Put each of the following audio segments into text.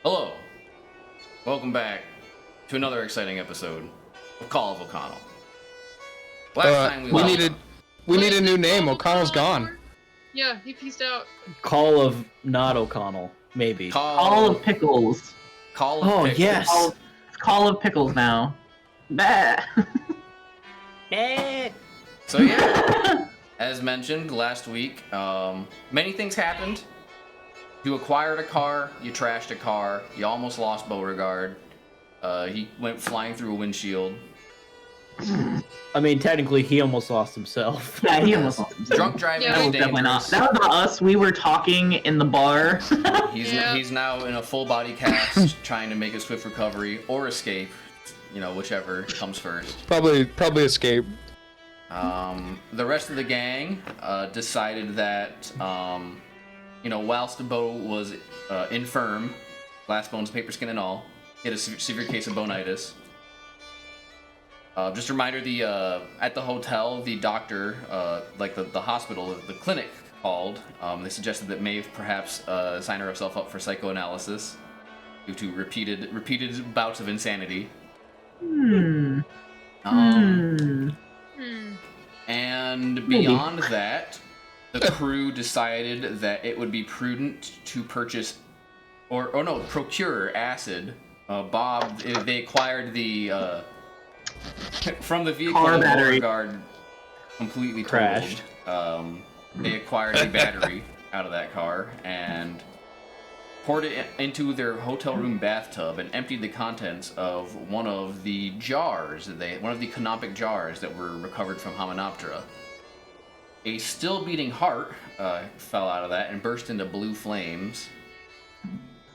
Hello, welcome back to another exciting episode of Call of O'Connell. Last time we need a new name. O'Connell's gone. Yeah, he pieced out. Call of not O'Connell, maybe. Call of Pickles. Call of Pickles. Yes. Call of Pickles now. Bah. So yeah, as mentioned last week, many things happened. You acquired a car, you trashed a car, you almost lost Beauregard. He went flying through a windshield. I mean, technically, he almost lost himself. Yeah, he almost lost himself. Drunk driving Yeah, is That was definitely not. dangerous. That was not us. We were talking in the bar. He's now in a full body cast, trying to make a swift recovery or escape. You know, whichever comes first. Probably escape. The rest of the gang decided that, whilst Bo was infirm, glass bones, paper skin, and all, he had a severe case of bonitis. Just a reminder: at the hotel, the doctor, the hospital, the clinic called. They suggested that Maeve perhaps sign herself up for psychoanalysis due to repeated bouts of insanity. And beyond that, the crew decided that it would be prudent to purchase, procure acid. Bob, they acquired the from the vehicle Car that battery. Beauregard completely Crashed. totaled. They acquired the battery out of that car and poured it into their hotel room bathtub and emptied the contents of one of the canopic jars that were recovered from Hymenoptera. A still beating heart fell out of that and burst into blue flames.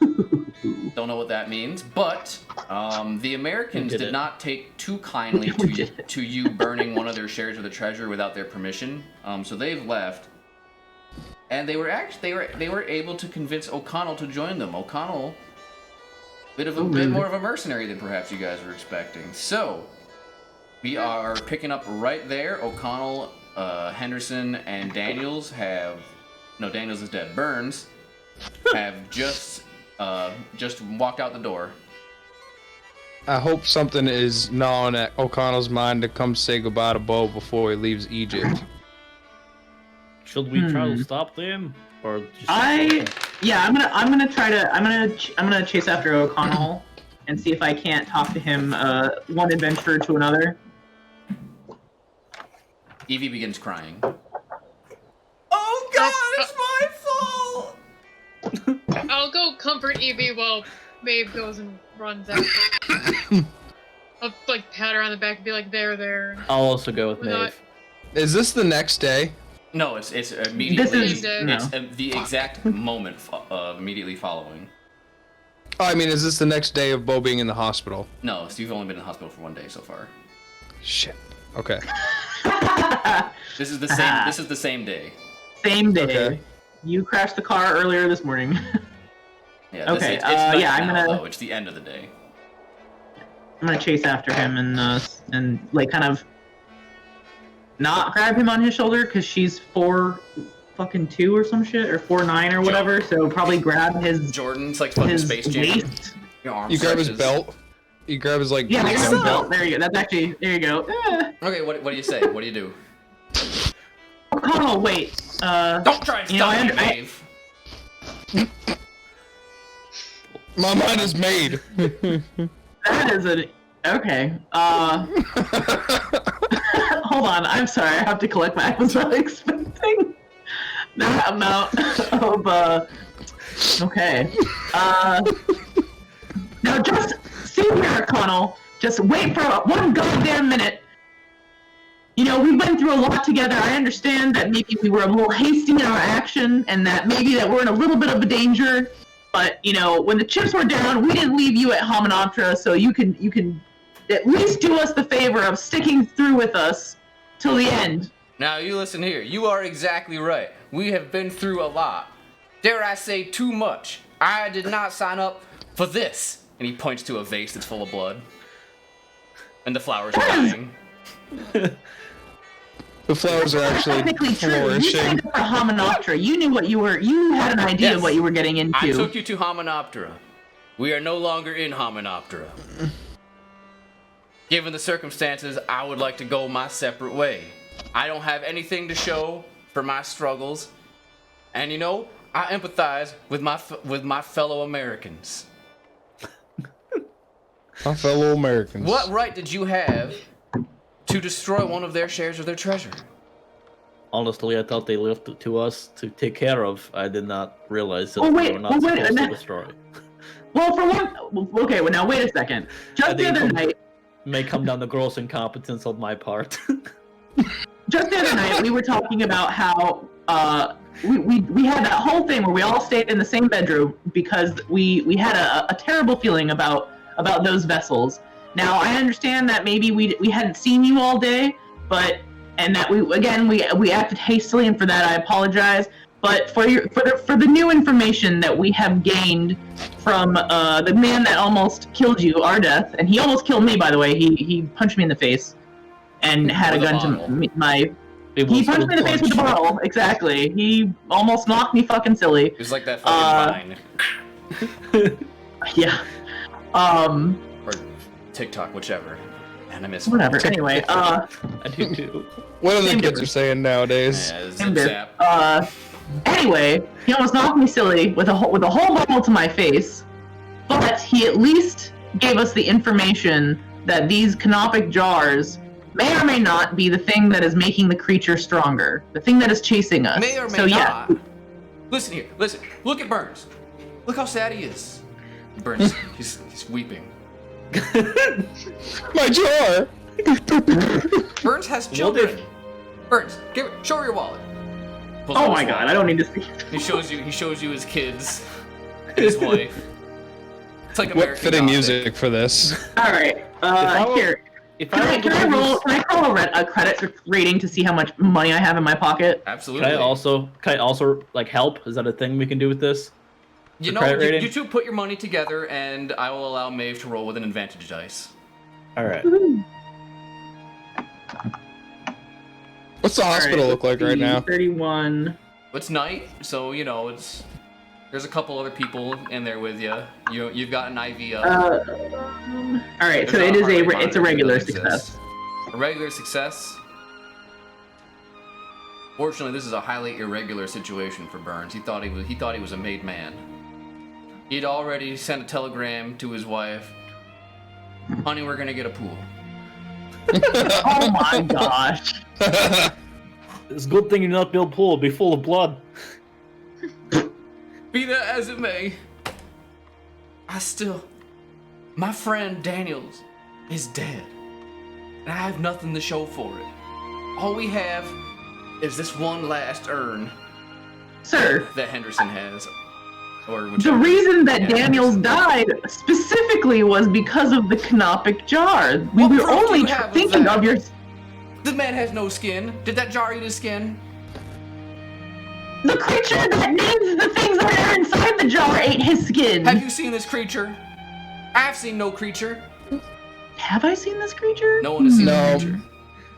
Don't know what that means, but the Americans did not take too kindly to you burning one of their shares of the treasure without their permission. So they've left. And they were able to convince O'Connell to join them. O'Connell, bit more of a mercenary than perhaps you guys were expecting. So we are picking up right there. O'Connell, Henderson, and Daniels Daniels is dead. Burns have just walked out the door. I hope something is gnawing at O'Connell's mind to come say goodbye to Bo before he leaves Egypt. Should we try to stop them, or just? I'm gonna chase after O'Connell and see if I can't talk to him one adventurer to another. Evie begins crying. Oh God, it's my fault! I'll go comfort Evie while Maeve goes and runs after. I'll pat her on the back and be like, there. I'll also go with We're not- Maeve. Is this the next day? No, it's immediately. This is the exact moment immediately following. Oh, I mean, is this the next day of Bo being in the hospital? No, so you've only been in the hospital for one day so far. Shit. Okay. This is the same. This is the same day. Same day. Okay. You crashed the car earlier this morning. Yeah. Okay, It's night I'm now, gonna- though. It's the end of the day. I'm gonna chase after him and kind of not grab him on his shoulder because she's 4'2" or some shit, or 4'9" or whatever. So probably grab his Jordan's like fucking his Space Jam. waist. Your arm You grab his stretches. belt. You grab his Yeah, his there's gun the belt. There you go. That's actually there you go. Okay, what do you say? What do you do? Oh wait. Don't try to stop me, Dave. My mind is made. That is an okay. Hold on. I'm sorry. I have to collect my. I was not expecting that amount of. Okay. Now just see here, Connell. Just wait for one goddamn minute. You know, we went through a lot together. I understand that maybe we were a little hasty in our action, and that maybe that we're in a little bit of a danger. But you know, when the chips were down, we didn't leave you at Hymenoptera, so you can at least do us the favor of sticking through with us till the end. Now you listen here. You are exactly right. We have been through a lot. Dare I say too much. I did not sign up for this. And he points to a vase that's full of blood. And the flowers are dying. The flowers are actually Technically true. You flourishing. signed up for Hymenoptera. You knew what you had an idea Yes. of what you were getting into. I took you to Hymenoptera. We are no longer in Hymenoptera. Given the circumstances, I would like to go my separate way. I don't have anything to show for my struggles, and I empathize with my fellow Americans. My fellow Americans. What right did you have to destroy one of their shares of their treasure? Honestly, I thought they left it to us to take care of. I did not realize that Oh, wait, they were not well, wait, supposed to and destroy. Well, for one, okay. Well, now wait a second. Just the other night, May come down to gross incompetence on my part. just the other night, we were talking about how we had that whole thing where we all stayed in the same bedroom because we had a terrible feeling about those vessels. Now I understand that maybe we hadn't seen you all day, and that we acted hastily, and for that I apologize. But for the new information that we have gained from the man that almost killed you, Ardeth, and he almost killed me, by the way. He punched me in the face and had a gun to my. He punched me in the face with a bottle. Exactly. He almost knocked me fucking silly. It was like that fucking Vine. Yeah. Or TikTok, whichever. And I miss it. Whatever. Anyway. I do too. What are the Same kids difference. are saying nowadays? Yeah, Same zip diff. zap. Anyway, he almost knocked me silly with a whole bottle to my face, but he at least gave us the information that these canopic jars may or may not be the thing that is making the creature stronger, the thing that is chasing us. May or may so, not. Yeah. Listen here. Listen. Look at Burns. Look how sad he is. Burns. he's weeping. My jar! Burns has children. Burns, show her your wallet. Pulls out Oh my his god, wallet. I don't need to see. He shows you his kids, his wife. It's like What American fitting Gothic. music for this? All right, here. If Can I roll a credit rating to see how much money I have in my pocket? Absolutely. Can I also like help? Is that a thing we can do with this? You the know, credit you, rating? you two put your money together, and I will allow Maeve to roll with an advantage dice. All right. What's the hospital look like right now? 31. It's night, so there's a couple other people in there with you. You've got an IV up. All right, There's so not it is heart rate it's a monitor regular that exists. success. A regular success. Fortunately, this is a highly irregular situation for Burns. He thought he was a made man. He'd already sent a telegram to his wife. Honey, we're gonna get a pool. Oh my gosh. It's a good thing you're not build pool. It'll be full of blood. Be that as it may, my friend Daniels is dead. And I have nothing to show for it. All we have is this one last urn Sir, that Henderson has. Or the whichever. reason that Yeah, Daniels Henderson. died specifically was because of the canopic jar. We What were proof do only you have of thinking that? of your. The man has no skin. Did that jar eat his skin? The creature that needs the things that are inside the jar ate his skin. Have you seen this creature? I've seen no creature. Have I seen this creature? No one has seen No. the creature.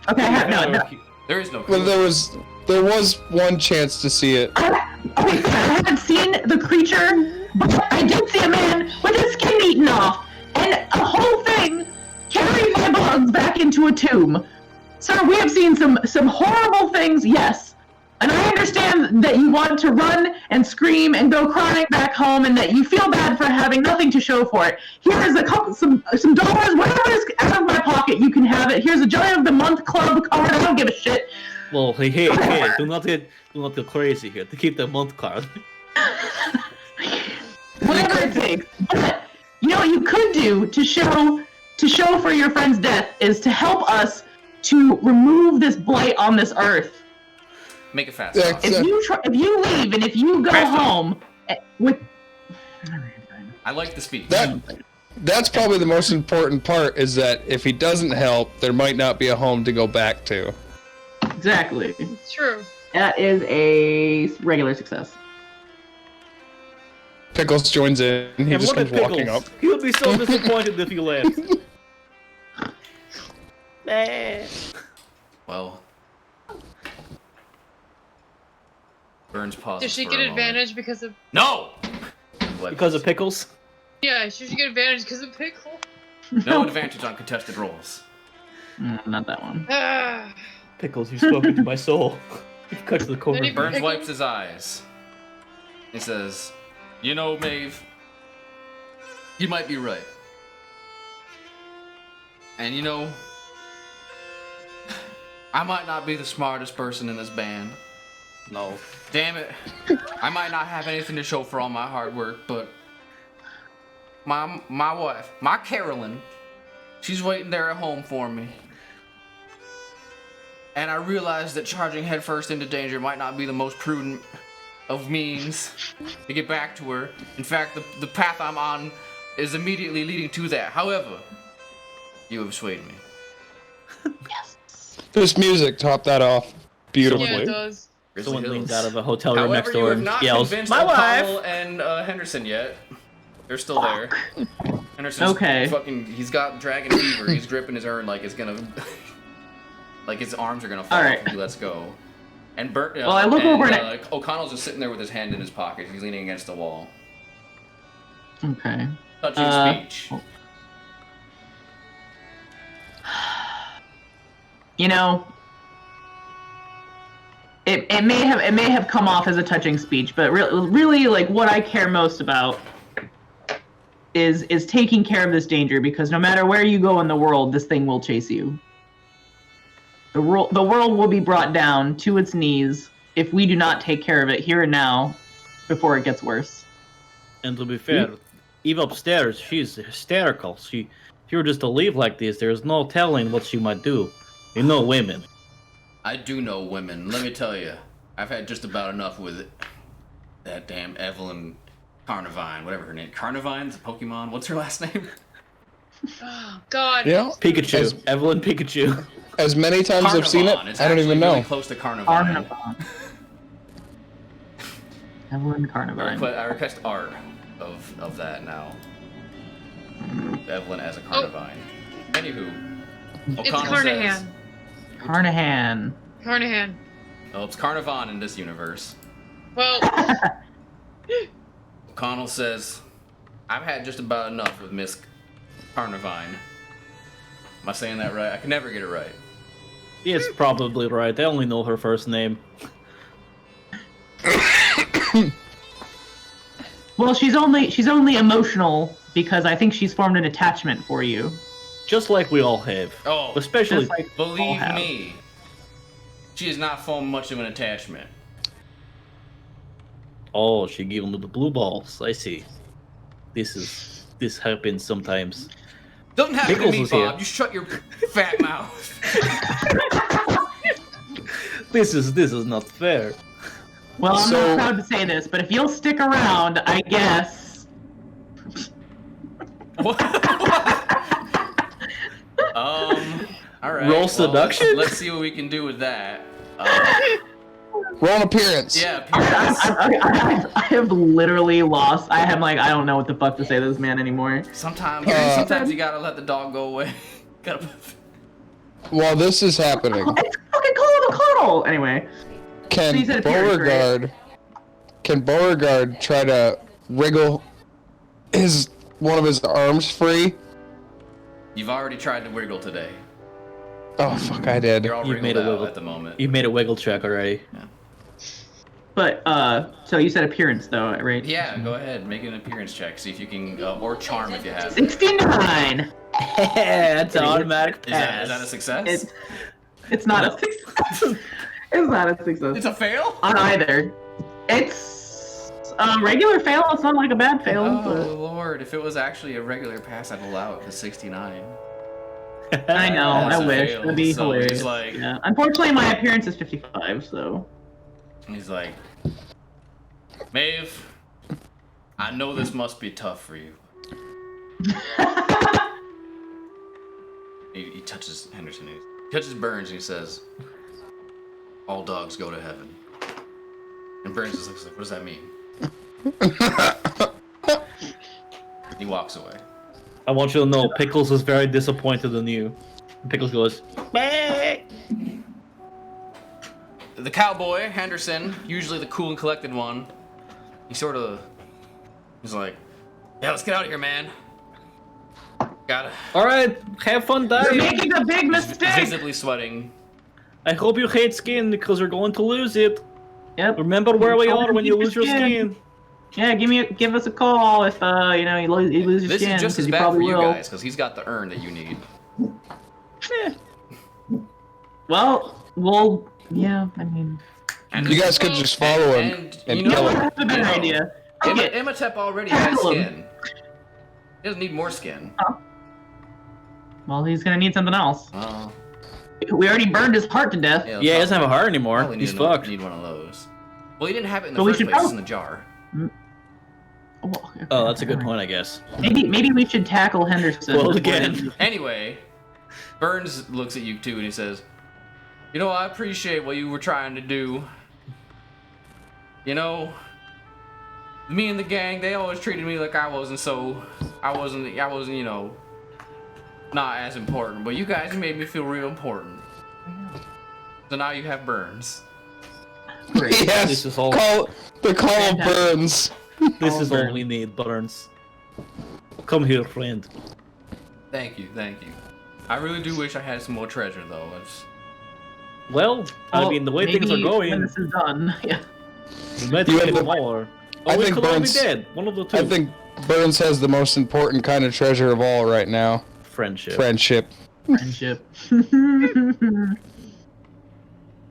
Okay, I have no. There is no Well, creature. there was one chance to see it. Okay, I haven't seen the creature, but I did see a man with his skin eaten off, and a whole thing carried my bugs back into a tomb. Sir, we have seen some horrible things, yes. And I understand that you want to run and scream and go crying back home, and that you feel bad for having nothing to show for it. Here is some dollars, whatever is out of my pocket, you can have it. Here's a Giant of the Month Club card. I don't give a shit. Well, hey, do not get crazy here. To keep the month card. Whatever it takes. But you know what you could do to show for your friend's death is to help us to remove this blight on this earth. Make it fast. Yeah, Ross. If you leave and if you go Fast. home with I like the speech. That's probably the most important part, is that if he doesn't help, there might not be a home to go back to. exactly. It's true. That is a regular success. Pickles joins in, he And just look comes at walking up. Pickles. He would be so disappointed if you left. Well, Burns pauses. Does she for get a moment. advantage because of? No. Because of Pickles? Yeah, she should get advantage because of Pickle. No advantage on contested rolls. Not that one. Ah. Pickles, you've spoken to my soul. You've cut to the core. Any- of me. Burns Pickle? wipes his eyes. He says, "You know, Maeve, you might be right. And you know, I might not be the smartest person in this band. No. Damn it. I might not have anything to show for all my hard work, but my wife, my Carolyn, she's waiting there at home for me. And I realize that charging headfirst into danger might not be the most prudent of means to get back to her. In fact, the path I'm on is immediately leading to that. However, you have swayed me." This music topped that off beautifully. Yeah, it does. Grizzly Someone leans Hills. out of a hotel room However, next you door have and not yells, convinced "My O'Connell wife!" and Henderson yet. They're still there. Henderson's Okay. fucking. He's got dragon fever. He's gripping his urn like it's gonna, like his arms are gonna fall All off right. if he lets go. And Bert. Well, I look over and O'Connell's just sitting there with his hand in his pocket. He's leaning against the wall. Okay. Touching speech. You know, it may have come off as a touching speech, but really, like what I care most about is taking care of this danger, because no matter where you go in the world, this thing will chase you. The world will be brought down to its knees if we do not take care of it here and now before it gets worse. And to be fair, Eve upstairs, she's hysterical. If you were just to leave like this, there's no telling what she might do. You know women. I do know women. Let me tell you, I've had just about enough with it. That damn Evelyn Carnivine, whatever her name. Carnivine's a Pokemon. What's her last name? Oh, God. Yeah. Pikachu. As- Evelyn Pikachu. As many times I've seen it, Carnivine. It's I don't actually even really know. close to Carnivine. Carnivine. Evelyn I Carnivine. request art of that now. Evelyn as a Carnivine. Anywho, It's O'Connell Carnahan. says, Carnahan. Carnahan. "Oh, it's Carnivine in this universe." Well, O'Connell says, "I've had just about enough with Miss Carnivine." Am I saying that right? I can never get it right. It's probably right. I only know her first name. Well, she's only emotional because I think she's formed an attachment for you. Just like we all have. Oh, Especially Just like we all believe have. me, she has not formed much of an attachment. Oh, she gave him the blue balls. I see. This happens sometimes. Doesn't happen Pickles to me, is here. Bob. You shut your fat mouth. This is not fair. Well, I'm So- not proud to say this, but if you'll stick around, I guess. What? All right. Roll seduction? Let's see what we can do with that. Roll an appearance. Yeah, appearance. I have literally lost. I don't know what the fuck to say to this man anymore. Sometimes you gotta let the dog go away. Gotta. While this is happening, It's fucking Call of Pickles! Anyway, can Please appearance, Beauregard try to wriggle one of his arms free? You've already tried to wiggle today. Oh fuck, I did. You're all You've made wriggled a out wiggle. at the moment. You made a wiggle check already. but so you said appearance though, right? Yeah, go ahead. Make an appearance check. See if you can, or charm if you have. 69. That's an automatic Is that a success? It's not a success. It's not a success. It's a fail? On either. It's a regular fail. It's not like a bad fail. Oh But lord, if it was actually a regular pass, I'd allow it to 69. I know. That's I a wish. fail. That'd be So hilarious. he's like- Yeah. Unfortunately, my appearance is 55. So. He's like, Maeve, I know this must be tough for you. He touches Henderson. He touches Burns and he says, "All dogs go to heaven." And Burns just looks like, "What does that mean?" He walks away. I want you to know, Pickles is very disappointed in you. And Pickles goes, "Meh." The cowboy, Henderson, usually the cool and collected one, he's like, Yeah, let's get out of here, man. Gotta. All right, have fun You're dying. making a big mistake. Visibly sweating. I hope you hate skin because you're going to lose it. Yep. Remember where we are when you lose your skin. Yeah, give us a call if you know you lose your This skin. is just 'cause as you bad for probably you will. guys, because he's got the urn that you need. Well, yeah. I mean, You guys could just follow him and you know kill what? him. that's a better idea. Okay. Imhotep already has Tackle him. skin. He doesn't need more skin. Well, he's gonna need something else. Oh. We already burned his heart to death. Yeah, he doesn't have a heart anymore. Probably He's need fucked. Need one of those. Well, he didn't have it in the But we first should place. It's in probably- the jar. Well, okay, Oh, that's a good alright. point, I guess. Maybe we should tackle Henderson. Well, before again. they- Anyway, Burns looks at you too and he says, "You know, I appreciate what you were trying to do. You know, me and the gang, they always treated me like I wasn't, you know, not as important. But you guys made me feel real important. So now you have Burns." Great. Yes, This is all- the call of Fantastic. Burns. This is all Burns. we need, Burns. Come here, friend. Thank you, thank you. I really do wish I had some more treasure, though. Well, I Well, mean, the way things are maybe going, when this is done, yeah. we might You get have the- more. I Or we think could all be Burns- dead. One of the two. I think Burns has the most important kind of treasure of all right now. Friendship. Friendship. Friendship.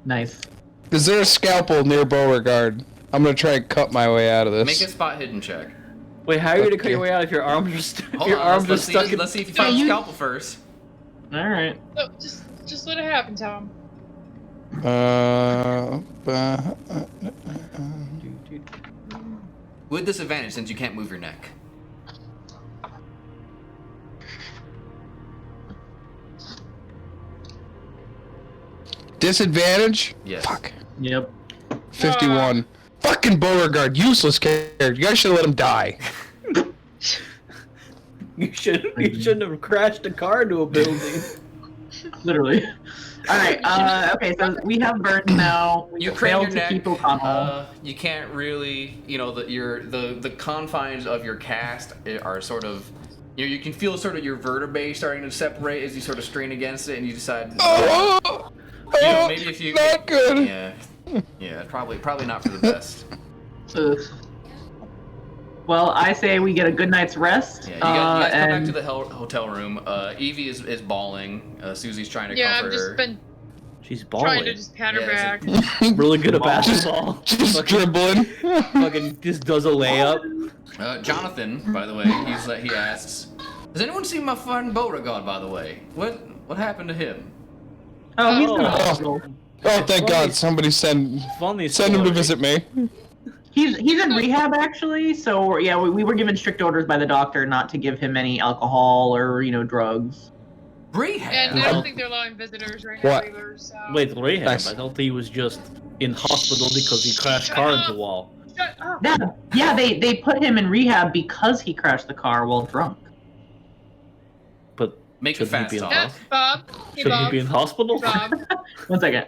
Nice. Is there a scalpel near Beauregard? I'm gonna try and cut my way out of this. Make a spot hidden check. Wait, how are you gonna cut Okay. your way out if your arms are Hold your on, arms are let's stuck see, in? let's see if you Yeah, find the you- scalpel first. All right. So just let it happen, Tom. With disadvantage since you can't move your neck. Disadvantage? Yes. Fuck. Yep. 51. Fucking Beauregard, useless character. You guys should let him die. You shouldn't have crashed a car into a building. Literally. All right. Okay. So we have Burns now. We You crane failed your to neck. keep O'Connell. You can't really, you know, the confines of your cast are sort of, you know, you can feel sort of your vertebrae starting to separate as you sort of strain against it, and you decide, Oh, you know, maybe if you, not good. yeah, probably not for the best. Ugh. Well, I say we get a good night's rest. Yeah, you guys come back and to the hotel room. Evie is bawling. Susie's trying to Yeah, I've comfort her. just been She's trying to balling. just pat her Yeah, back. Really good at basketball. Just dribbling. Fucking just does a layup. Jonathan, by the way, he asks, "Has anyone seen my friend Beauregard, by the way? What happened to him?" Oh, he's in the Oh. hospital. Oh, thank God! Somebody send Funny him to story. visit me. He's in rehab actually. So yeah, we were given strict orders by the doctor not to give him any alcohol or drugs. Rehab. And I don't think they're allowing visitors right now What? either, so... Wait, rehab? Nice. I thought he was just in hospital because he crashed car into the wall. Shut up! Yeah, they put him in rehab because he crashed the car while drunk. But Make it shouldn't fast, he be in Tom. Yeah, hospital? Bob. Hey, Shouldn't he Bob. be in hospital? Bob. 1 second.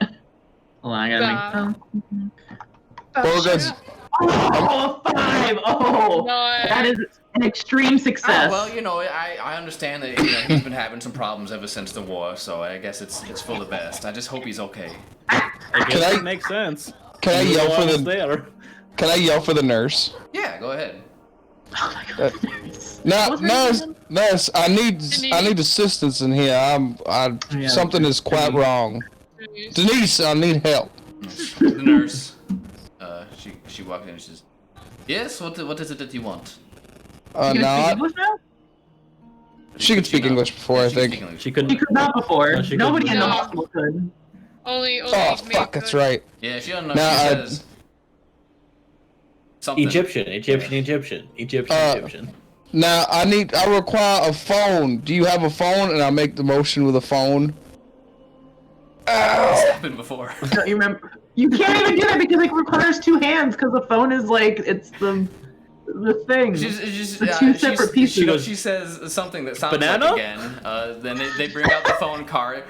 Hold on, I gotta make. Bob, Beauregard's- shut up. Oh, 5! Oh, Nice. that is an extreme success. Oh, well, you know, I understand that he's been having some problems ever since the war, so I guess it's for the best. I just hope he's okay. I guess Can I- it makes sense. Can I Even yell though for I was the? there. Can I yell for the nurse? Yeah, go ahead. Oh my God. No, What's nurse, wrong nurse. I need Denise? assistance in here. Yeah, Something is quite Denise. wrong. Denise, I need help. The nurse, she walks in and she says, "Yes, what is it that you want?" You No, can speak English now? she could speak not? English before, Yeah, I she can think. speak English. She She couldn't. could not before. No, she Nobody couldn't. in the No. hospital could. Only Oh, me fuck, that's could. right. Yeah, she doesn't know. No, She I- says something. Egyptian. Now, I require a phone. Do you have a phone? And I make the motion with a phone. It's happened before. Don't you remember? You can't even do that because it requires 2 hands because the phone is like it's the thing. She's The two separate pieces. She goes. She says something that sounds Banana? like again. Then they bring out the phone card.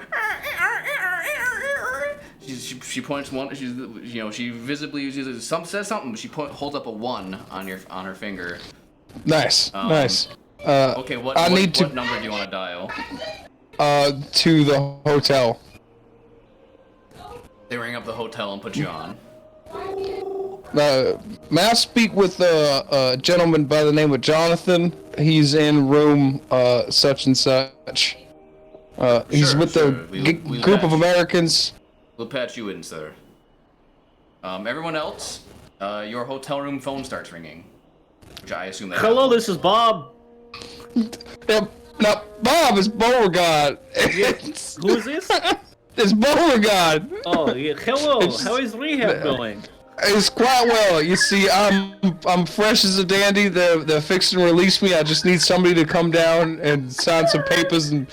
She points one. She visibly uses says something. But she holds up a 1 on her finger. Nice, nice. Okay, what I need to what number do you want to dial? to the hotel. They ring up the hotel and put you on. May I speak with a gentleman by the name of Jonathan? He's in room such and such. He's Sure, with sure. the We'll group of patch- Americans. We'll patch you in, sir. Everyone else, your hotel room phone starts ringing. Which I assume they Hello, have. this is Bob. Yep. Now, Bob, it's Beauregard. Who is this? It's Beauregard. Oh, yeah. Hello. It's- How is rehab going? It's quite well. You see, I'm fresh as a dandy. They're fixing to release me. I just need somebody to come down and sign some papers and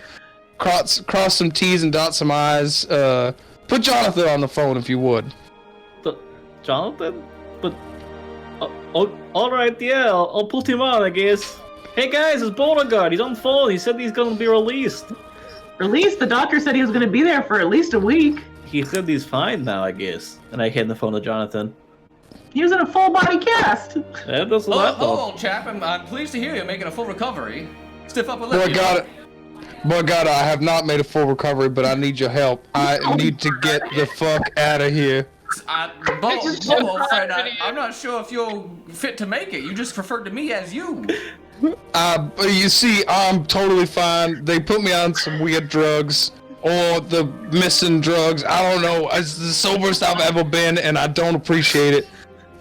cross some T's and dot some I's. Put Jonathan on the phone if you would. Jonathan? But... all right, yeah. I'll put him on, I guess. Hey, guys, it's Beauregard. He's on the phone. He said he's gonna be released. Released? The doctor said he was going to be there for at least a week. He said he's fine now, I guess. And I hand the phone to Jonathan. He was in a full body cast. Yeah, that's what I Hello, thought. old chap. I'm pleased to hear you're making a full recovery. Stiff upper lip. you know. Beauregard, I have not made a full recovery, but I need your help. I need to get the fuck out of here. Bo, friend, I'm not sure if you're fit to make it. You just referred to me as you. You see, I'm totally fine. They put me on some weird drugs, or the missing drugs. I don't know. It's the soberest I've ever been, and I don't appreciate it.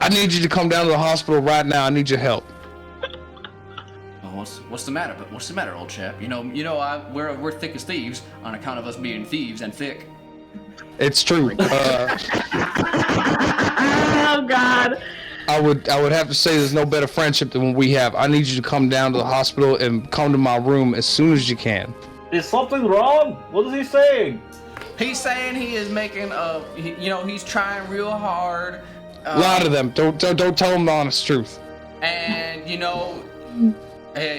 I need you to come down to the hospital right now. I need your help. Oh, what's the matter? What's the matter, old chap? We're thick as thieves on account of us being thieves and thick. It's true. Oh God. I would have to say there's no better friendship than what we have. I need you to come down to the hospital and come to my room as soon as you can. Is something wrong? What is he saying? He's saying he is making he's trying real hard. Lie to them. Don't tell them the honest truth. And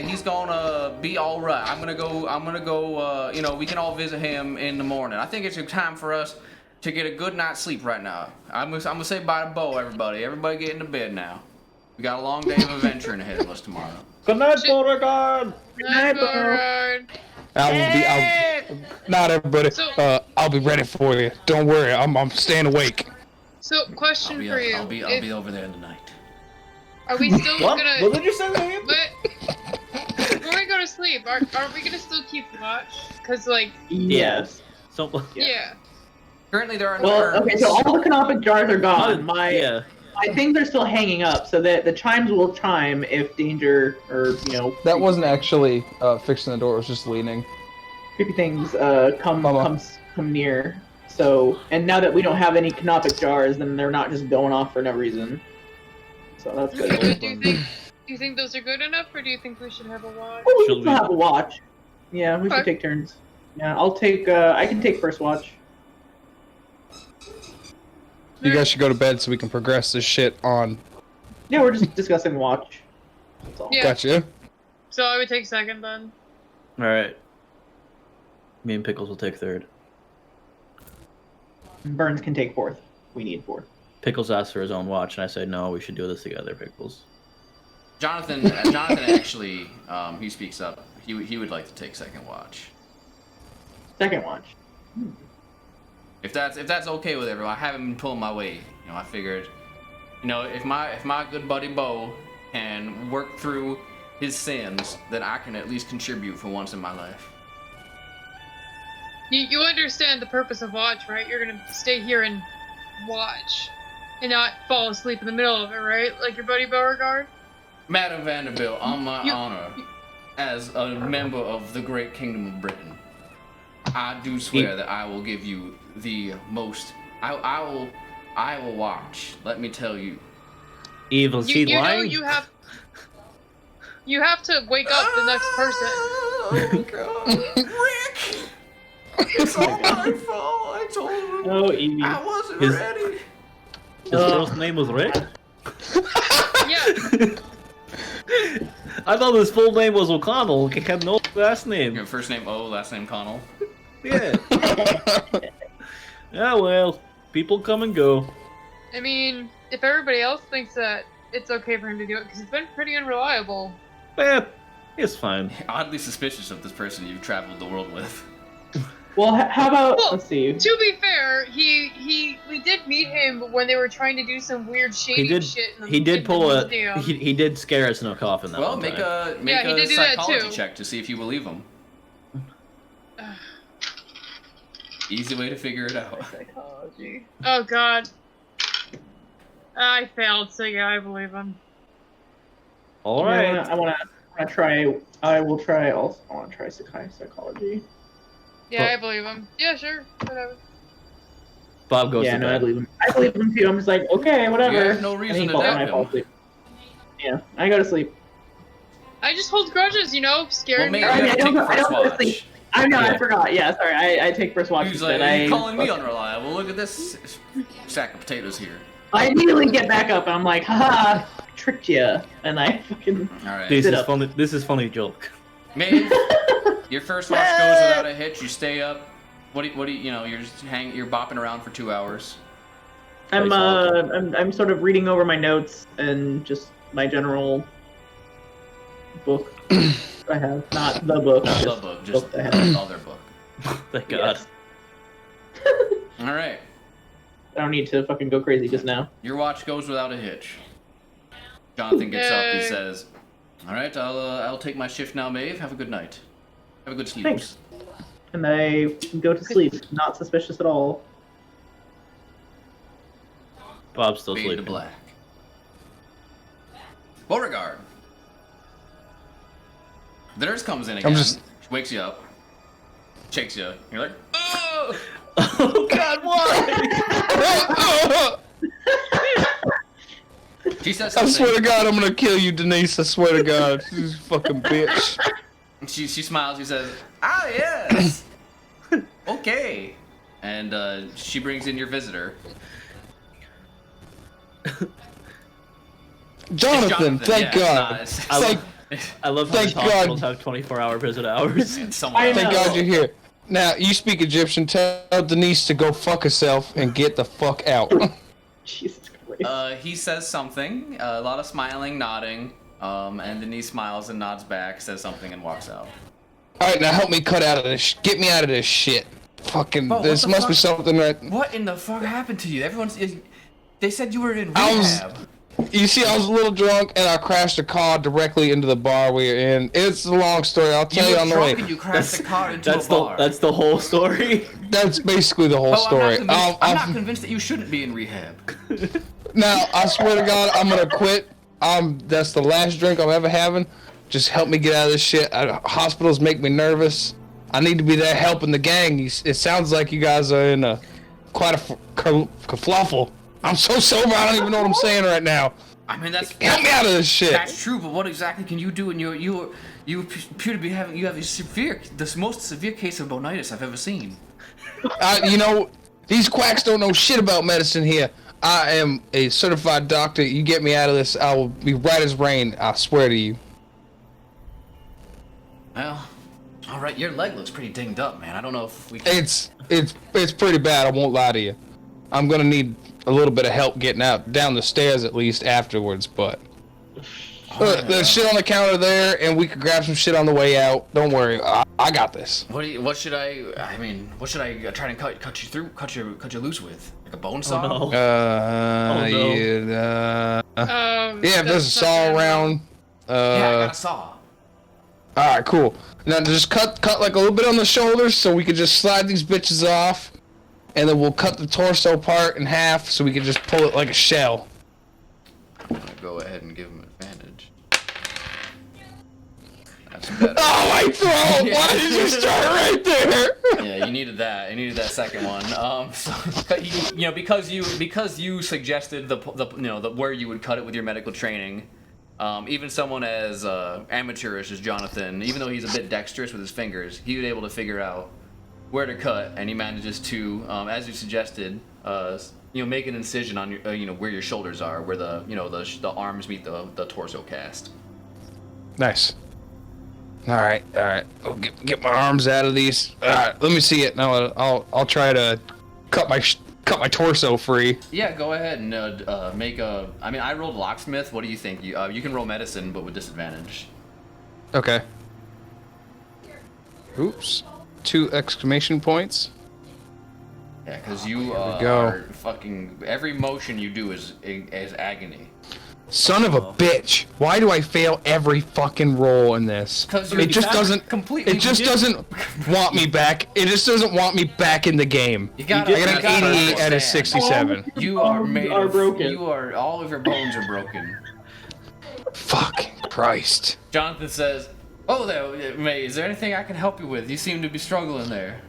he's gonna be all right. I'm gonna go. We can all visit him in the morning. I think it's time for us to get a good night's sleep right now. I'm gonna say bye to Bo, everybody. Everybody get into bed now. We got a long day of adventuring ahead of us tomorrow. Good night, Beauregard. night, Bo. Beauregard. Not everybody. So- I'll be ready for you. Don't worry. I'm staying awake. So, question for you. I'll be over there tonight. Are we still What? gonna... What did you say to him? But before we go to sleep, are we gonna still keep watch? Cause like, Yes. So, yeah. Currently, there are no Well, herbs. okay, so all the canopic jars are gone. yeah. I think they're still hanging up, so that the chimes will chime if danger or That wasn't actually fixing the door. It was just leaning. creepy things come Mama. near. So, and now that we don't have any canopic jars, then they're not just going off for no reason. So that's good. Do you think those are good enough, or do you think we should have a watch? Well, we Should can still we- have a watch. Yeah, we Okay. should take turns. Yeah, I'll take. I can take first watch. You guys should go to bed so we can progress this shit on. Yeah, we're just discussing watch. That's all. Yeah. Gotcha. So I would take second then. Alright. Me and Pickles will take third. Burns can take fourth. We need fourth. Pickles asked for his own watch, and I said, no, we should do this together, Pickles. Jonathan actually, he speaks up. He would like to take second watch. Second watch. If that's okay with everyone, I haven't been pulling my weight. I figured, if my good buddy Bo can work through his sins, then I can at least contribute for once in my life. You understand the purpose of watch, right? You're gonna stay here and watch, and not fall asleep in the middle of it, right? Like your buddy Beauregard. Madam Vanderbilt, on my You- honor, as a member of the great kingdom of Britain, I do swear that I will give you the most. I will watch. Let me tell you. Evil You seed know lying? you have to wake up the next person. Oh God, Rick! It's all my fault. I told him Oh, Evie. I wasn't His- ready. His first name was Rick? Yeah. I thought his full name was O'Connell. He had no last name. Your first name O, last name Connell. Yeah. Yeah, well, people come and go. I mean, if everybody else thinks that it's okay for him to do it, because he's been pretty unreliable It's fine. Oddly suspicious of this person you've traveled the world with. Well, how about Well, let's see. To be fair, we did meet him when they were trying to do some weird shady He did. shit. In the, He did in pull the a. museum. He did scare us in a coffin. That Well, one make time. a make Yeah, he a did do that psychology too. check to see if you believe him. Easy way to figure it out. Psychology. Oh god. I failed, so yeah, I believe him. All right. I wanna try. I will try. Also, I want to try psychology. Yeah, But- I believe him. Yeah, sure, whatever. Bob goes Yeah, to no, bed. I believe him. I believe him too. I'm just like, okay, whatever. You have no And reason he to falls- doubt I fall him. asleep. Yeah, I go to sleep. I just hold grudges, you know, Well, scaring maybe me. you have to I take don't the go- I first don't go to watch. sleep. I know, Yeah. I forgot. Yeah, sorry. I take first watch He's like, instead. you calling me unreliable? Look at this sack of potatoes here. I immediately get back up and I'm like, haha, tricked you. And I fucking. All right. This Sit is up. funny. This is funny joke. Maeve, your first watch goes without a hitch. You stay up. What do you know? You're just you're bopping around for 2 hours. I'm sort of reading over my notes and just my general book I have. Not the book. Not the just book, just I the have. other book. Thank God. Yes. All right. I don't need to fucking go crazy just now. Your watch goes without a hitch. Jonathan gets up. He Yay. says, "All right, I'll take my shift now, Maeve. Have a good night. Have a good sleep." Thanks. And I go to sleep, not suspicious at all. Bob's still Fade to sleeping. black. Beauregard. The nurse comes in again. She wakes you up. Shakes you. You're like, oh! Oh God, why? She says I something. swear to God, I'm gonna kill you, Denise. I swear to God, she's a fucking bitch. She smiles. She says, "Ah, yes, okay." And she brings in your visitor. Jonathan, thank yeah, God. nah, it's- Thank, I love how Thank these hospitals God. have 24-hour visit hours. it's someone I else. thank know. God you're here. Now, you speak Egyptian. Tell Denise to go fuck herself and get the fuck out. Jesus Christ. He says something. A lot of smiling, nodding. And Denise smiles and nods back, says something, and walks out. Alright, now help me cut out of this. Get me out of this shit. Fucking, Bro, what this the must be fuck? something right. What in the fuck happened to you? They said you were in I was- rehab. You see, I was a little drunk and I crashed a car directly into the bar we were in. It's a long story. I'll tell you, were on the drunk way. and you crashed the car into a bar. That's the whole story. That's basically the whole Oh, story. I'm not convinced that you shouldn't be in rehab. Now, I swear to God, I'm gonna quit. That's the last drink I'm ever having. Just help me get out of this shit. Hospitals make me nervous. I need to be there helping the gang. It sounds like you guys are in quite a kerfluffle. I'm so sober, I don't even know what I'm saying right now. I mean, that's Help me out of this shit. That's true, but what exactly can you do when you appear to be having the most severe case of bonitis I've ever seen. You know, these quacks don't know shit about medicine here. I am a certified doctor. You get me out of this, I will be right as rain. I swear to you. Well, all right, your leg looks pretty dinged up, man. I don't know if we can. It's pretty bad. I won't lie to you. I'm gonna need a little bit of help getting out down the stairs at least afterwards. But there's shit on the counter there, and we could grab some shit on the way out. Don't worry, I got this. What should I try and cut you loose with? Like a bone saw? no. Yeah, yeah. If there's a saw around. Yeah, I got a saw. All right, cool. Now just cut like a little bit on the shoulders, so we could just slide these bitches off, and then we'll cut the torso part in half, so we can just pull it like a shell. I'm gonna go ahead and give him advantage. That's better. Oh, my throat! Why did you start right there? Yeah, you needed that. You needed that second one. So, because you suggested the where you would cut it with your medical training. Even someone as amateurish as Jonathan, even though he's a bit dexterous with his fingers, he was able to figure out where to cut, and he manages to, as you suggested, make an incision on your, where your shoulders are, where the arms meet the torso cast. Nice. All right. I'll get my arms out of these. All right, let me see it. Now I'll try to cut my torso free. Yeah, go ahead and make a. I mean, I rolled locksmith. What do you think? You can roll medicine, but with disadvantage. Okay. Oops. 2 exclamation points. Yeah, because you we are go. fucking... Every motion you do is agony. Son of a bitch! Why do I fail every fucking roll in this? 'Cause It just doesn't. completely... It just doesn't want me back. It just doesn't want me back in the game. You gotta, I got an 88 out of 67. You are made are of... broken. You are... All of your bones are broken. Fucking Christ. Jonathan says, "Oh, there, May, is there anything I can help you with? You seem to be struggling there."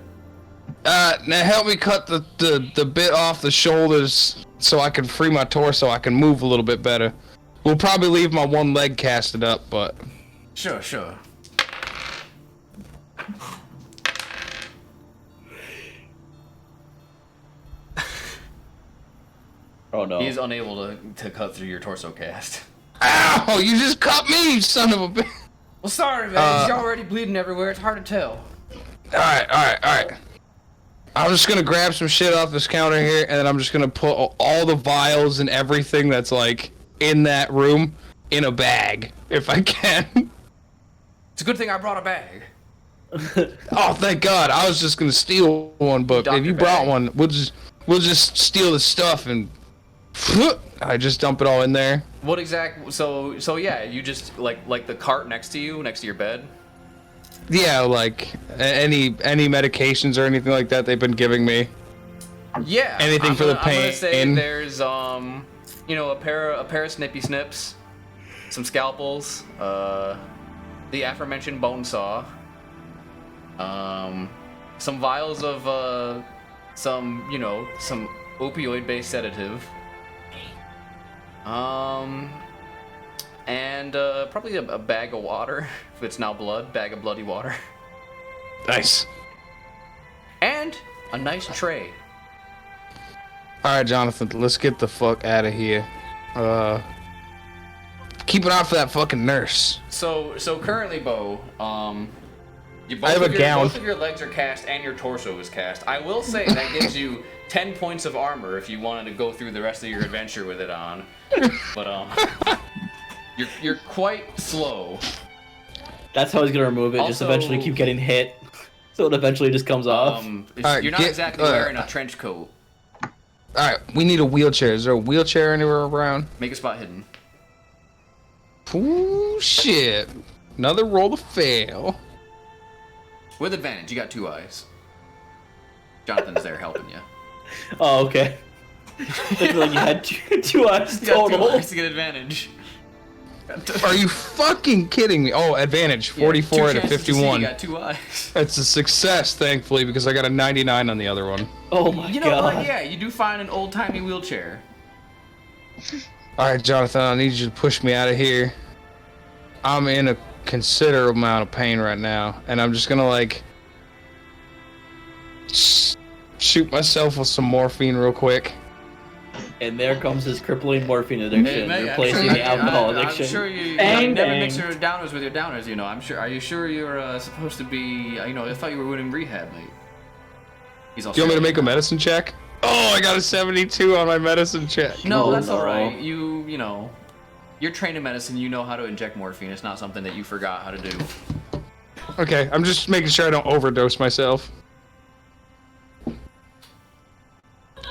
Now help me cut the bit off the shoulders so I can free my torso. I can move a little bit better. We'll probably leave my one leg casted up, but... Sure, sure. Oh no. He's unable to cut through your torso cast. Ow! You just cut me, you son of a bitch! Well, sorry, man. He's already bleeding everywhere. It's hard to tell. Alright. I'm just gonna grab some shit off this counter here, and then I'm just gonna put all the vials and everything that's, like, in that room in a bag, if I can. It's a good thing I brought a bag. Oh, thank God. I was just gonna steal one, but if you brought one, we'll just steal the stuff and... I just dump it all in there. What exact? So yeah, you just like the cart next to you, next to your bed. Yeah, like any medications or anything like that they've been giving me. Yeah. Anything for the I'm gonna say pain. there's you know, a pair of snippy snips, some scalpels, the aforementioned bone saw, some vials of some opioid based sedative. And probably a bag of water, if it's now blood, bag of bloody water. Nice. And a nice tray. Alright, Jonathan, let's get the fuck out of here. Keep an eye for that fucking nurse. So currently, Bo, I have a gown. both of your legs are cast and your torso is cast. I will say that gives you 10 points of armor if you wanted to go through the rest of your adventure with it on. But you're quite slow. That's how he's gonna remove it. Just Also- eventually keep getting hit, so it eventually just comes off. Alright, You're not exactly wearing a trench coat. Alright, we need a wheelchair. Is there a wheelchair anywhere around? Make a spot hidden. Ooh, shit. Another roll to fail. With advantage, you got 2 eyes. Jonathan's there helping you. Oh, okay. I feel like you had two eyes You got 2 total. eyes to get advantage. Are you fucking kidding me? Oh, advantage. 44 2 out of chances to see, 51. You got 2 eyes. It's a success, thankfully, because I got a 99 on the other one. Oh my You know god. what? Yeah, you do find an old-timey wheelchair. Alright, Jonathan, I need you to push me out of here. I'm in a considerable amount of pain right now, and I'm just gonna, like, shoot myself with some morphine real quick. And there comes his crippling morphine addiction, Hey, replacing the alcohol addiction. I'm sure you Bang, never bang. mix your downers with your downers, you know. Are you sure you're supposed to be, I thought you were in rehab, mate. He's Do you want me to make a medicine check? Oh, I got a 72 on my medicine check. No, Oh, that's no. alright. You're trained in medicine, you know how to inject morphine. It's not something that you forgot how to do. Okay, I'm just making sure I don't overdose myself.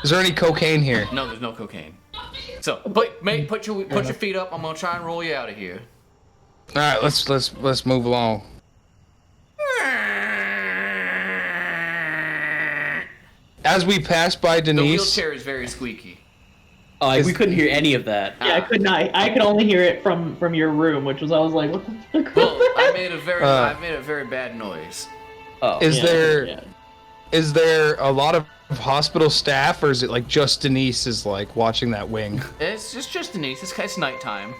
Is there any cocaine here? No, there's no cocaine. So, mate, put your feet up. I'm gonna try and roll you out of here. All right, let's move along. As we pass by The Denise, wheelchair is very squeaky. We couldn't hear any of that. Yeah, I could not. I could only hear it from your room, which was I was like, what the fuck? Well, I made a very bad noise. Oh, is yeah. there Yeah. is there a lot of hospital staff, or is it like just Denise is like watching that wing? It's just Denise. It's nighttime.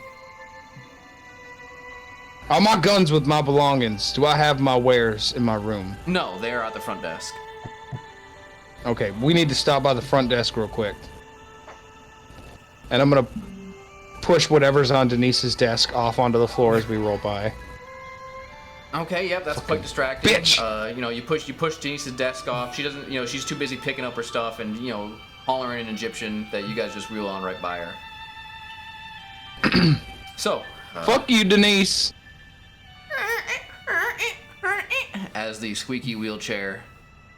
Are my guns with my belongings? Do I have my wares in my room? No, they are at the front desk. Okay, we need to stop by the front desk real quick. And I'm gonna push whatever's on Denise's desk off onto the floor as we roll by. Okay, yep, that's quite distracting. Bitch! You push Denise's desk off. She doesn't, she's too busy picking up her stuff and, hollering in Egyptian that you guys just reel on right by her. So. Fuck you, Denise! as the squeaky wheelchair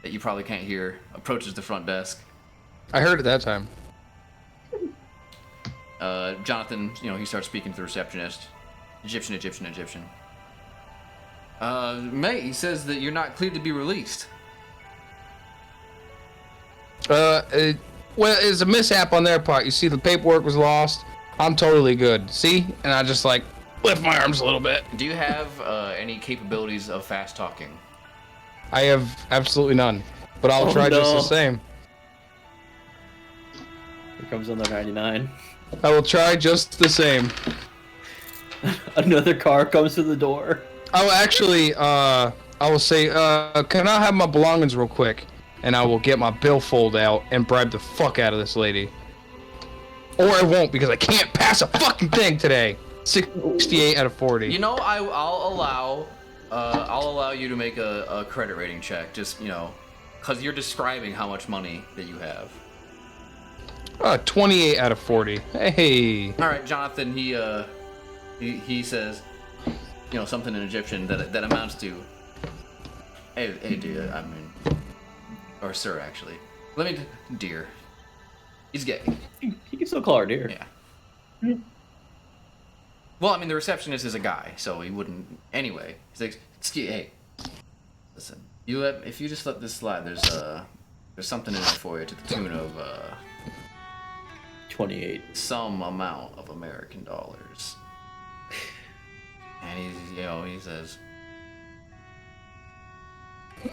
that you probably can't hear approaches the front desk. I heard it that time. Jonathan, he starts speaking to the receptionist. Egyptian. Mate, he says that you're not cleared to be released. Well, it's a mishap on their part. You see, the paperwork was lost. I'm totally good. See? And I just like lift my arms a little bit. Do you have any capabilities of fast talking? I have absolutely none, but I'll try just the same. Here comes another 99. I will try just the same. Another car comes to the door. I will actually, I will say, can I have my belongings real quick? And I will get my billfold out and bribe the fuck out of this lady. Or I won't, because I can't pass a fucking thing today. 68 out of 40. I'll allow you to make a credit rating check, just, because you're describing how much money that you have. 28 out of 40. Hey. All right, Jonathan, he says, something in Egyptian that amounts to, hey, dear, or sir, actually. Dear. He's gay. You can still call her dear. Yeah. Well, the receptionist is a guy, so he wouldn't. Anyway, he's like, hey, listen, if you just let this slide, there's something in it for you to the tune of 28. some amount of American dollars. And he says,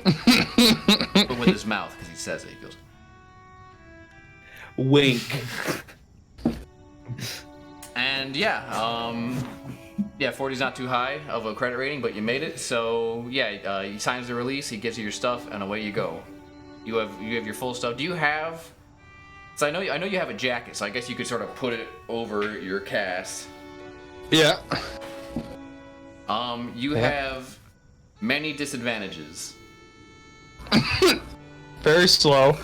but with his mouth, because he says it, he goes, wink. And yeah, 40's not too high of a credit rating, but you made it. So yeah, he signs the release, he gives you your stuff, and away you go. You have your full stuff. Do you have? So I know you have a jacket, so I guess you could sort of put it over your cast. Yeah. You have many disadvantages. Very slow.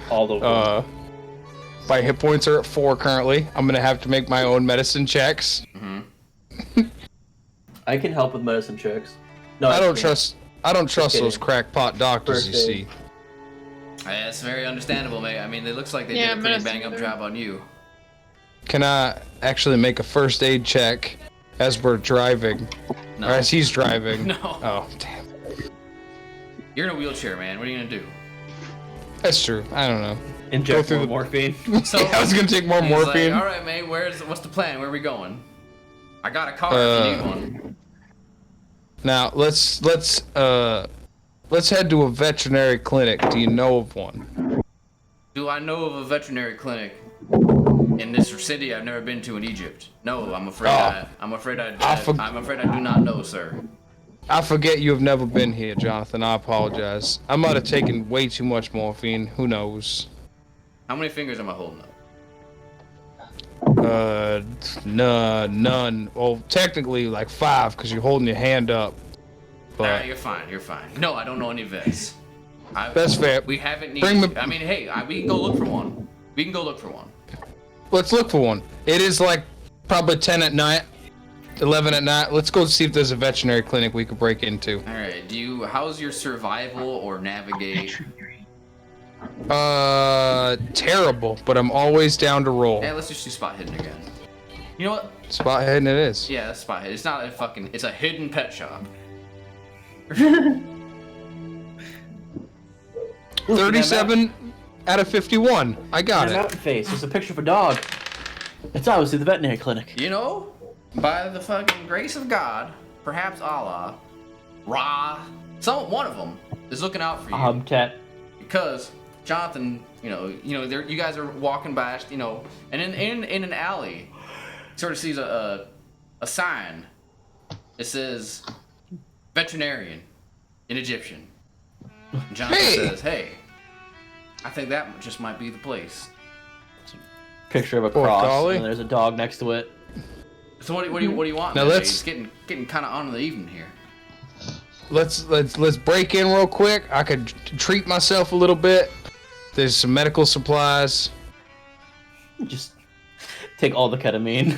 All over. My hit points are at 4 currently. I'm gonna have to make my own medicine checks. Mm-hmm. I can help with medicine checks. No, I don't trust kidding. those crackpot doctors you see. That's very understandable, mate. It looks like they Yeah, did a pretty medicine bang up either. job on you. Can I actually make a first aid check as we're driving? No. Or as he's driving? No. Oh, damn. You're in a wheelchair, man. What are you gonna do? That's true. I don't know. Inject through more morphine. So I was gonna take more he's morphine. Like, all right, mate. What's the plan? Where are we going? I got a car if you need one. Now let's head to a veterinary clinic. Do you know of one? Do I know of a veterinary clinic in this city I've never been to in Egypt? No, I'm afraid I'm afraid I do not know, sir. I forget you have never been here, Jonathan. I apologize. I might have taken way too much morphine. Who knows? How many fingers am I holding up? None. Well, technically like 5 because you're holding your hand up. But Alright, you're fine. No, I don't know any vets. that's fair. We haven't needed. Bring me- We can go look for one. Let's look for one. It is like probably 10 at night, 11 at night. Let's go see if there's a veterinary clinic we could break into. Alright, how's your survival or navigate? Terrible, but I'm always down to roll. Hey, let's just do spot hidden again. You know what? Spot hidden it is. Yeah, that's spot hidden. It's not it's a hidden pet shop. 37 out of 51. I got it. Mountain face. It's a picture of a dog. It's obviously the veterinary clinic. By the fucking grace of God, perhaps Allah, Ra, one of them is looking out for you. Tet. Because Jonathan, you guys are walking by, and in an alley, sort of sees a sign. It says veterinarian in Egyptian. And Jonathan says, "Hey, I think that just might be the place." Picture of a Poor cross, collie. and there's a dog next to it. So what do you want? Now man? let's- It's getting kind of on in the evening here. Let's break in real quick. I could treat myself a little bit. There's some medical supplies. Just take all the ketamine.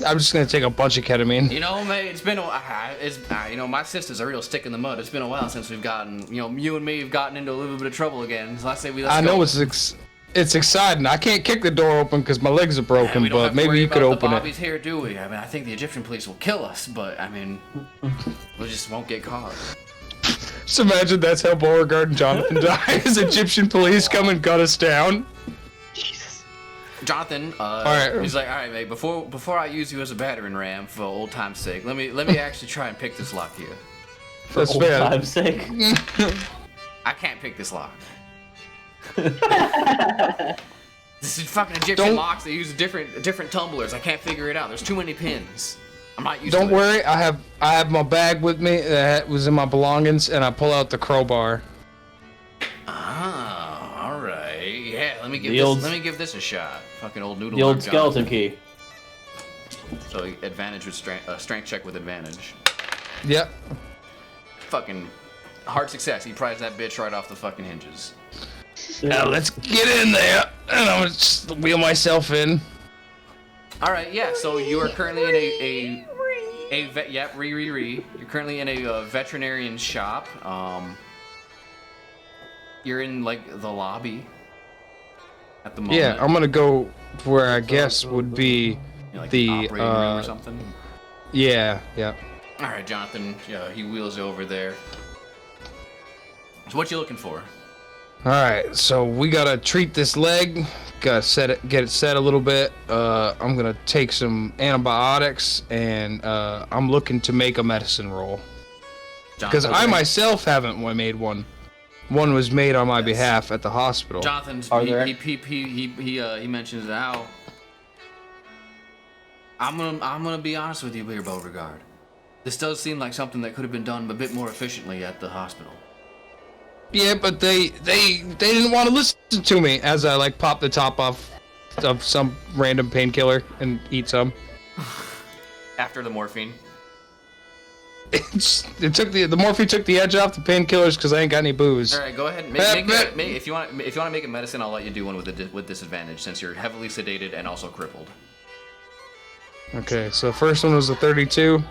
I'm just gonna take a bunch of ketamine. You know, mate, it's been a while. You know, my sister's a real stick in the mud. It's been a while since we've gotten, you know, you and me have gotten into a little bit of trouble again. So I say let's go. I know it's exciting. I can't kick the door open because my legs are broken, but maybe you could open it. Bobby's here, do we? I mean, I think the Egyptian police will kill us, but I mean, we just won't get caught. Just imagine that's how Beauregard and Jonathan dies. Egyptian police come and gut us down. Jesus. Jonathan, Alright. he's like, all right, mate. Before I use you as a battering ram for old time's sake, let me actually try and pick this lock here. That's Old fair. time's sake. I can't pick this lock. This is fucking Egyptian locks. They use different tumblers. I can't figure it out. There's too many pins. I'm not used to it. Don't worry, I have my bag with me that was in my belongings, and I pull out the crowbar. Ah, all right. Yeah, let me give this a shot. Fucking old noodle. The old arm skeleton Jonathan. key. So advantage with strength check with advantage. Yep. Fucking hard success. He pries that bitch right off the fucking hinges. Now let's get in there, and I'm gonna just wheel myself in. All right, yeah. So you are currently in You're currently in a veterinarian shop. You're in like the lobby at the moment. Yeah, I'm gonna go where I guess would be You know, like the operating room or something. yeah. All right, Jonathan. Yeah, he wheels you over there. So what you looking for? All right, so we gotta treat this leg. Gotta get it set a little bit. I'm gonna take some antibiotics, and I'm looking to make a medicine roll because I myself haven't made one. One was made on my behalf at the hospital. Jonathan, he mentions how I'm gonna be honest with you here, Beauregard. This does seem like something that could have been done a bit more efficiently at the hospital. Yeah, but they didn't want to listen to me as I like pop the top off of some random painkiller and eat some. After the morphine. The morphine took the edge off the painkillers because I ain't got any booze. All right, go ahead. If you want to make a medicine, I'll let you do one with disadvantage since you're heavily sedated and also crippled. Okay, so the first one was a 32.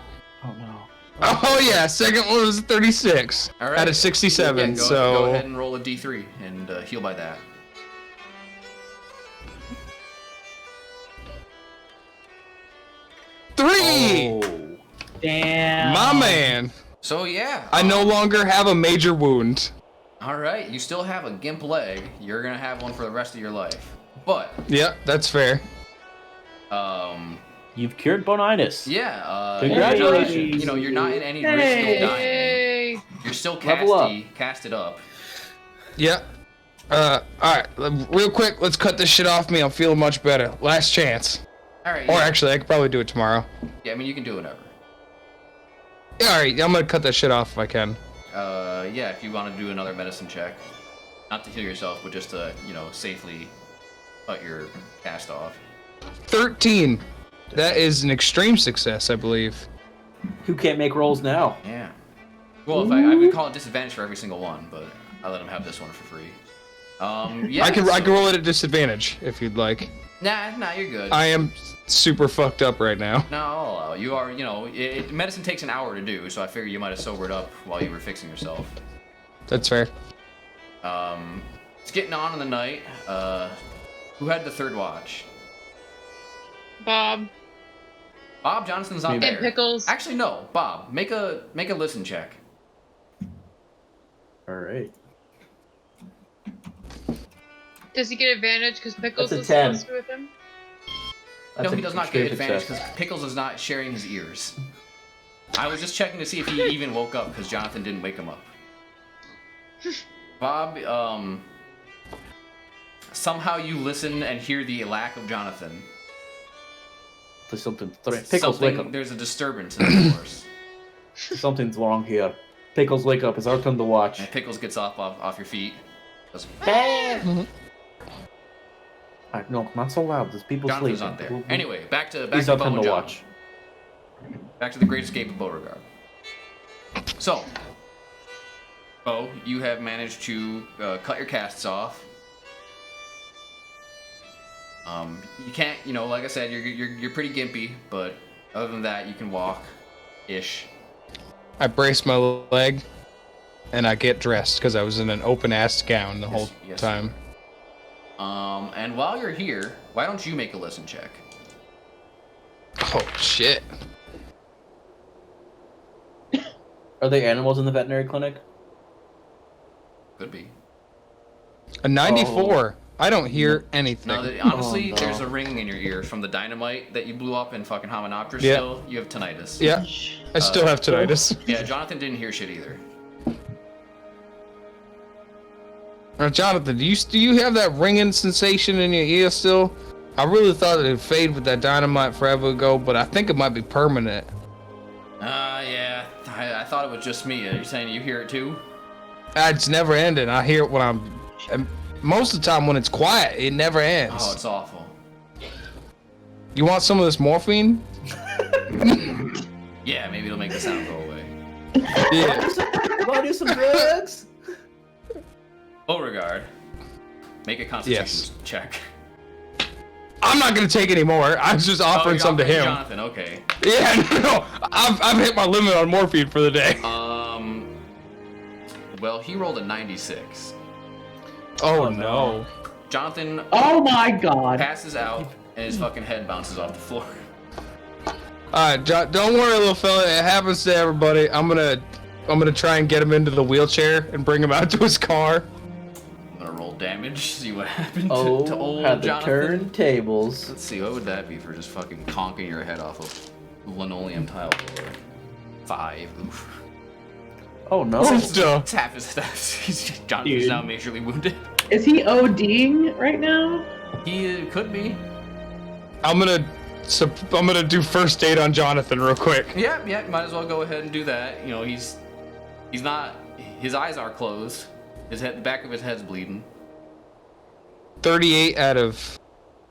Oh no. Oh yeah, second one was a 36. All right. Out of 67. Yeah, go ahead and roll a d3 and heal by that. Three. Oh. Damn. My man. So yeah. I no longer have a major wound. All right, you still have a gimp leg. You're gonna have one for the rest of your life. But Yeah, that's fair. You've cured bonitis. yeah. Congratulations. You know, you're not in any risk of dying. Yay! You're still Level up. casted up. Yeah. Alright, real quick, let's cut this shit off me. I'm feeling much better. Last chance. All right. Or Yeah. actually, I could probably do it tomorrow. Yeah, I mean, you can do whatever. Yeah, alright, I'm gonna cut that shit off if I can. Yeah, if you want to do another medicine check, not to heal yourself, but just to, you know, safely cut your cast off. 13. That is an extreme success, I believe. Who can't make rolls now? Yeah. Well, if I would call it disadvantage for every single one, but I let him have this one for free. Yeah. I can roll it at disadvantage if you'd like. Nah, you're good. I am super fucked up right now. No, I'll allow. You are, you know, medicine takes an hour to do, so I figure you might have sobered up while you were fixing yourself. That's fair. It's getting on in the night. Who had the third watch? Bob Bob Johnson's not and there. Pickles. Actually, no. Bob, make a listen check. All right. Does he get advantage because Pickles That's a is 10. supposed to be with him? No, That's he a does not extreme get advantage success. because Pickles is not sharing his ears. I was just checking to see if he even woke up because Jonathan didn't wake him up. Bob, somehow you listen and hear the lack of Jonathan. There's something. Pickles, wake up. There's a disturbance in the force. Something's wrong here. Pickles, wake up. It's our turn to watch. And Pickles gets off your feet. Goes, No, not so loud. There's people Jonathan's sleeping. not there. Anyway, back to It's Bo our turn and to John. watch. Back to the Great Escape of Beauregard. So, Bo, you have managed to cut your casts off. You can't, like I said, you're pretty gimpy, but other than that, you can walk, ish. I brace my leg, and I get dressed because I was in an open-ass gown the whole time. And while you're here, why don't you make a listen check? Oh shit! Are there animals in the veterinary clinic? Could be. A 94. I don't hear anything. No, honestly, there's a ringing in your ears from the dynamite that you blew up in fucking Hamanoptera. Yeah. Still, you have tinnitus. Yeah, I still have tinnitus. Yeah, Jonathan didn't hear shit either. Jonathan, do you have that ringing sensation in your ear still? I really thought it would fade with that dynamite forever ago, but I think it might be permanent. Yeah. I thought it was just me. Are you saying you hear it too? It's never ending. I hear it when most of the time when it's quiet, it never ends. Oh, it's awful. You want some of this morphine? Yeah, maybe it'll make the sound go away. Yeah. Want to do some drugs? Beauregard, make a constitution check. I'm not gonna take any more. I was just offering some to him. Jonathan, okay. Yeah, no. I've hit my limit on morphine for the day. Well, he rolled a 96. Oh no. Jonathan Oh my god. passes out and his fucking head bounces off the floor. Alright, don't worry, little fella. It happens to everybody. I'm gonna try and get him into the wheelchair and bring him out to his car. I'm gonna roll damage, see what happened to old had the Jonathan. turntables. Let's see, what would that be for just fucking conking your head off of linoleum tile floor? 5. Oof. Oh no. It's half his stats. Jonathan's now majorly wounded. Is he ODing right now? He could be. I'm gonna do first aid on Jonathan real quick. Yeah, might as well go ahead and do that. He's not. His eyes are closed. The back of his head's bleeding. 38 out of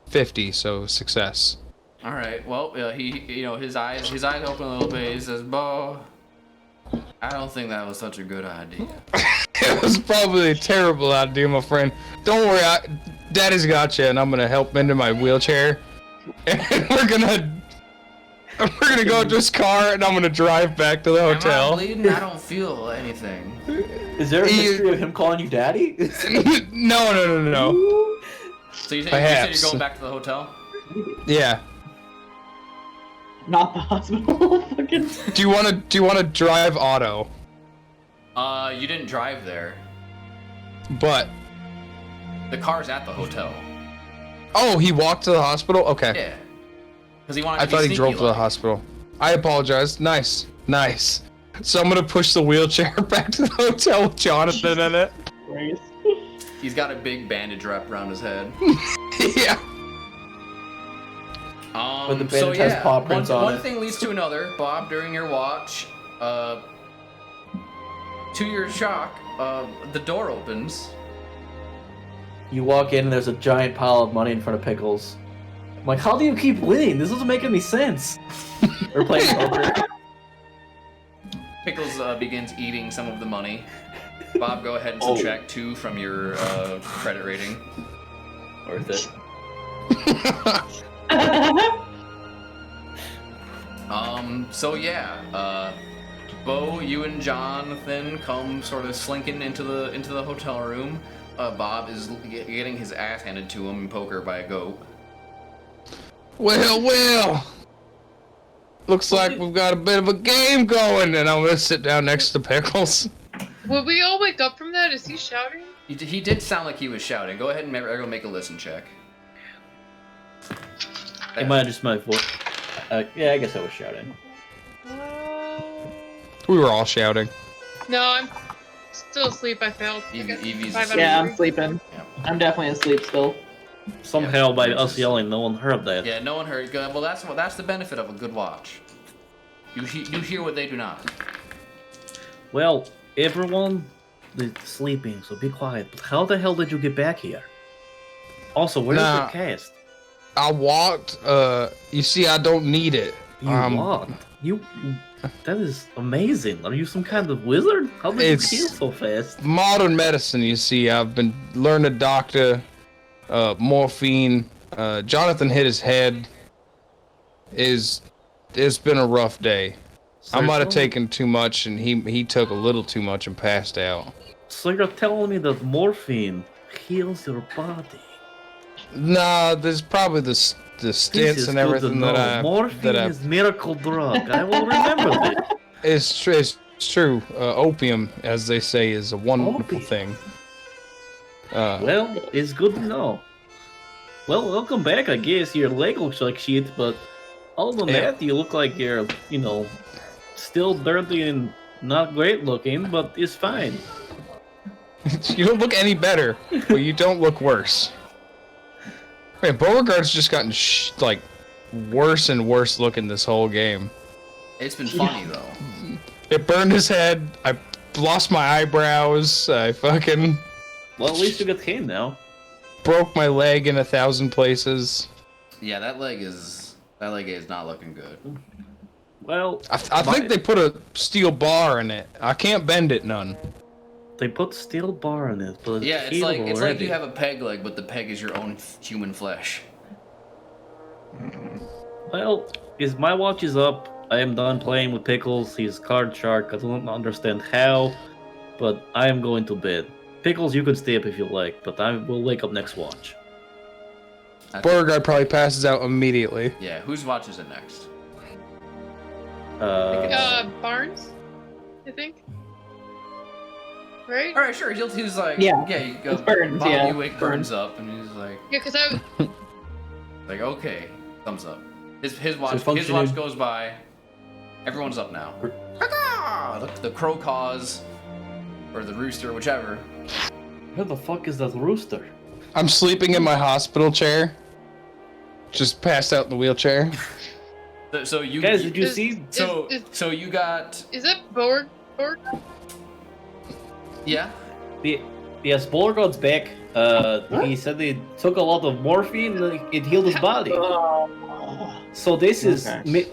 50, so success. All right. Well, he, his eyes open a little bit. He says, "Bo, I don't think that was such a good idea." It was probably a terrible idea, my friend. Don't worry, Daddy's got you, and I'm gonna help him into my wheelchair, and we're gonna go to his car, and I'm gonna drive back to the hotel. Am I bleeding? I don't feel anything. Is there a history of him calling you daddy? No. So you said you're going back to the hotel? Yeah. Not the hospital. Fucking. Do you wanna drive auto? You didn't drive there. But The car's at the hotel. oh, he walked to the hospital. Okay. Yeah. Because he wanted. I thought he drove to the hospital. I apologize. Nice. So I'm gonna push the wheelchair back to the hotel with Jonathan in it. Christ. He's got a big bandage wrapped around his head. Yeah. But the bandage has paw prints on one it. thing leads to another. Bob, during your watch, to your shock, the door opens. You walk in and there's a giant pile of money in front of Pickles. I'm like, how do you keep winning? This doesn't make any sense. We're playing poker. Pickles begins eating some of the money. Bob, go ahead and subtract 2 from your credit rating. Worth it. So yeah, Bo, you and Jonathan come sort of slinking into the hotel room. Bob is getting his ass handed to him in poker by a goat. Well. Looks like we've got a bit of a game going, and I'm gonna sit down next to Pickles. Will we all wake up from that? Is he shouting? He did sound like he was shouting. Go ahead and everyone make a listen check. It might have just my voice. Yeah, I guess I was shouting. We were all shouting. No, I'm still asleep. I failed. Evie's 5 out of Yeah, I'm 3. sleeping. Yeah. I'm definitely asleep still. Somehow by us yelling, no one heard that. Yeah, no one heard. Good. Well, that's the benefit of a good watch. You hear what they do not. Well, everyone is sleeping, so be quiet. But how the hell did you get back here? Also, where's the cast? I walked. You see, I don't need it. You walked. That is amazing. Are you some kind of wizard? How did you heal so fast? Modern medicine, you see. I've been learning to doctor morphine Jonathan hit his head. It's been a rough day. I might have taken too much, and he took a little too much and passed out. So you're telling me that morphine heals your body? Nah, there's probably the stints and everything Morphine is miracle drug. I will remember that. It's true. Opium, as they say, is a wonderful thing. Well, it's good to know. Well, welcome back, I guess. Your leg looks like shit, but other than that, you look like you're, still dirty and not great looking, but it's fine. You don't look any better, but you don't look worse. Man, Beauregard's just gotten worse and worse looking this whole game. It's been funny though. It burned his head. I lost my eyebrows. I fucking. Well, at least you got cane now. Broke my leg in 1,000 places. Yeah, that leg is not looking good. Well, I think they put a steel bar in it. I can't bend it none. They put steel bar in it, but it's like you have a peg leg, but the peg is your own human flesh. Well, my watch is up. I am done playing with Pickles. He's card shark. I don't understand how, but I am going to bed. Pickles, you can stay up if you like, but I will wake up next watch. Beauregard probably passes out immediately. Yeah, whose watch is it next? Barnes, I think. Right? All right, sure. He's like, Yeah, you go. Burns, Bobby yeah. Wake Burns up, and he's like, Yeah, because I. like, okay, thumbs up. His watch goes by. Everyone's up now. The crow caws, or the rooster, whichever. Where the fuck is that rooster? I'm sleeping in my hospital chair. Just passed out in the wheelchair. So you guys, did you see? So you got. Is that Borg? Yeah. Yes, Beauregard's back. He said they took a lot of morphine and it healed his body. So this is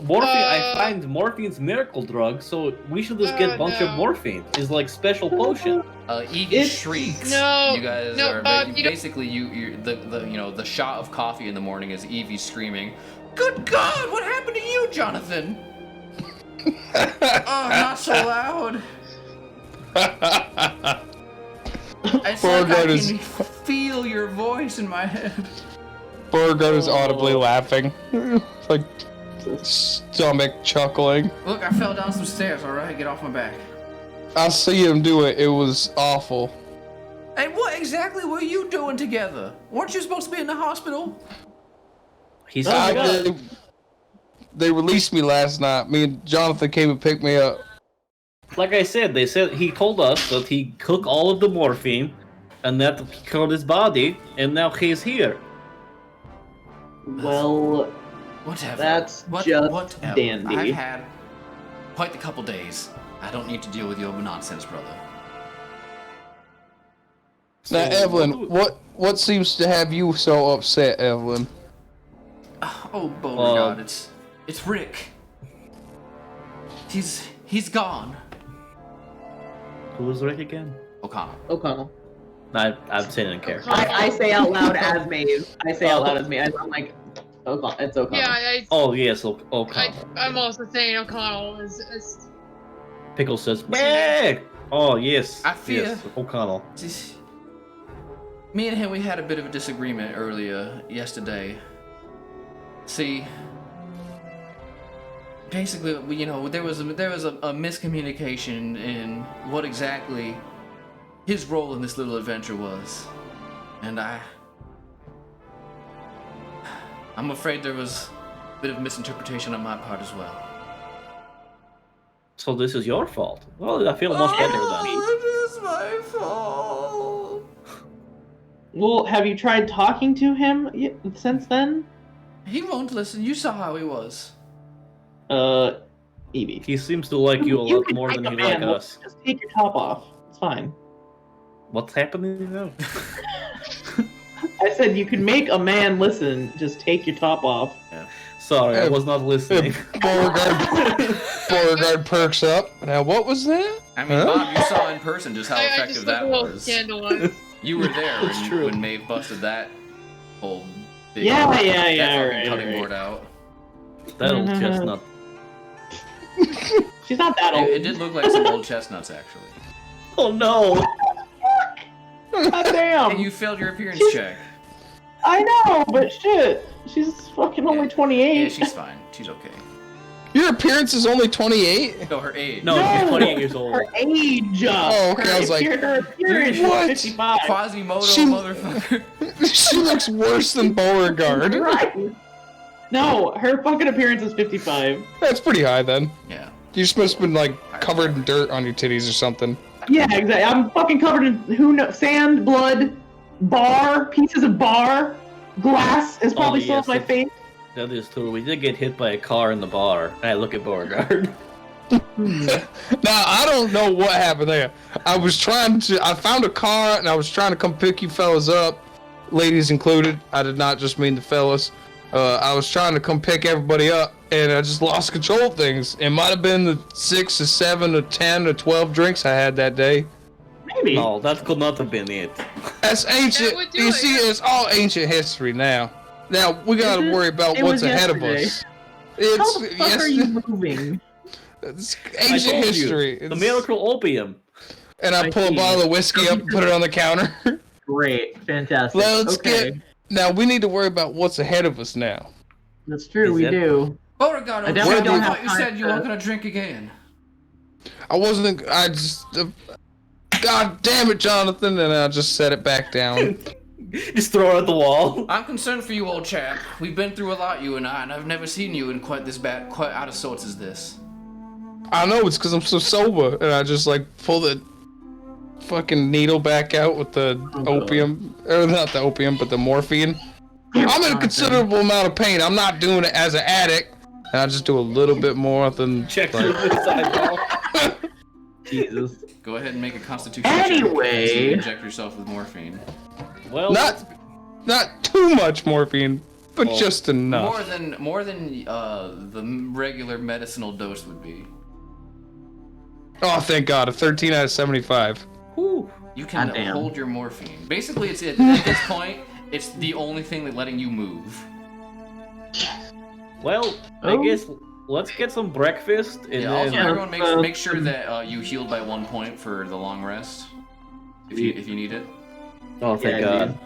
morphine. I find morphine's miracle drug, so we should just get a bunch of morphine. It's like special potion. Evie shrieks. No, you guys no, are Bob, basically the shot of coffee in the morning is Evie screaming, "Good God, what happened to you, Jonathan?" Oh, not so loud. It's like I can feel your voice in my head. Beauregard is audibly laughing. Like, stomach chuckling. Look, I fell down some stairs, alright? Get off my back. I see him do it. It was awful. Hey, what exactly were you doing together? Weren't you supposed to be in the hospital? He said they released me last night. Me and Jonathan came and picked me up. Like I said, he told us that he took all of the morphine and that he killed his body, and now he's here. Well, whatever. That's just dandy. I've had quite the couple days. I don't need to deal with your nonsense, brother. Now, Evelyn, what seems to have you so upset, Evelyn? Oh, Beauregard, it's Rick. He's gone. Who was Rick again? O'Connell. I've seen it in character. I say out loud as Maeve. I say out loud as Maeve. I'm like, it's O'Connell. Yeah, Oh yes, O'Connell. I'm also saying O'Connell is. Pickle says, "Bah!" Oh yes. I fear. Yes, O'Connell. Me and him, we had a bit of a disagreement yesterday. See, basically, there was a miscommunication in what exactly his role in this little adventure was, and I'm afraid there was a bit of misinterpretation on my part as well. So this is your fault. Well, I feel much better then. It is my fault. Well, have you tried talking to him since then? He won't listen. You saw how he was. Evie. He seems to like you a lot more than he likes us. Just take your top off. It's fine. What's happening now? I said you can make a man listen. Just take your top off. Yeah. Sorry, I was not listening. Beauregard perks up. Now, what was that? I mean, Bob, you saw in person just how effective that was. Scandalized. You were there It's true. when Maeve busted that whole big Yeah, that right, fucking cutting right. board out. That old chestnut. She's not that old. It did look like some old chestnuts, actually. Oh no! God damn. Hey, you failed your appearance check. I know, but shit. She's fucking only 28. Yeah, she's fine. She's okay. Your appearance is only 28? No, her age. No, she's 28 years old. Her age. Oh, okay, I was like, her appearance what? is 55. Quasimodo, She- motherfucker. She looks worse than Beauregard. Right. No, her fucking appearance is 55. That's pretty high then. Yeah. You just must have been like covered in dirt on your titties or something. Yeah, exactly. I'm fucking covered in who knows, sand, blood, pieces of bar, glass is probably still on my face. That is true. We did get hit by a car in the bar. I look at Beauregard. Now, I don't know what happened there. I found a car and I was trying to come pick you fellas up, ladies included. I did not just mean the fellas. I was trying to come pick everybody up and I just lost control of things. It might have been the 6 or 7 or 10 or 12 drinks I had that day. Maybe. No, that could not have been it. That's ancient. That would do You it, see, yeah. it's all ancient history now. Now, we gotta Is it? worry about It what's was ahead of yesterday. us. How the fuck are you moving? It's I ancient told you, history. The It's- miracle opium. And I I pull a see. bottle of whiskey up and put it on the counter. Great, fantastic. Let's okay. get. Now we need to worry about what's ahead of us now. That's true, Is we it? do. Beauregard, I definitely don't I have thought you time said you to- weren't gonna drink again. I wasn't. I just. God damn it, Jonathan! And I just set it back down. Just throw it at the wall. I'm concerned for you, old chap. We've been through a lot, you and I, and I've never seen you in quite out of sorts as this. I know it's because I'm so sober, and I just like pull the fucking needle back out with the opium, or not the opium, but the morphine. I'm in a considerable amount of pain. I'm not doing it as an addict, and I just do a little bit more than. Check through the sidewall. Jesus. Go ahead and make a constitution check. Anyway. So you inject yourself with morphine. Well, Not too much morphine, but Well, just enough. More than the regular medicinal dose would be. Oh, thank God! A 13 out of 75. whew. You can Goddamn. hold your morphine. Basically, at this point, it's the only thing that letting you move. Well, Oh. I guess let's get some breakfast and Yeah. Also, then everyone make sure that you healed by 1 point for the long rest, if you need it. oh thank Yeah, God. dude.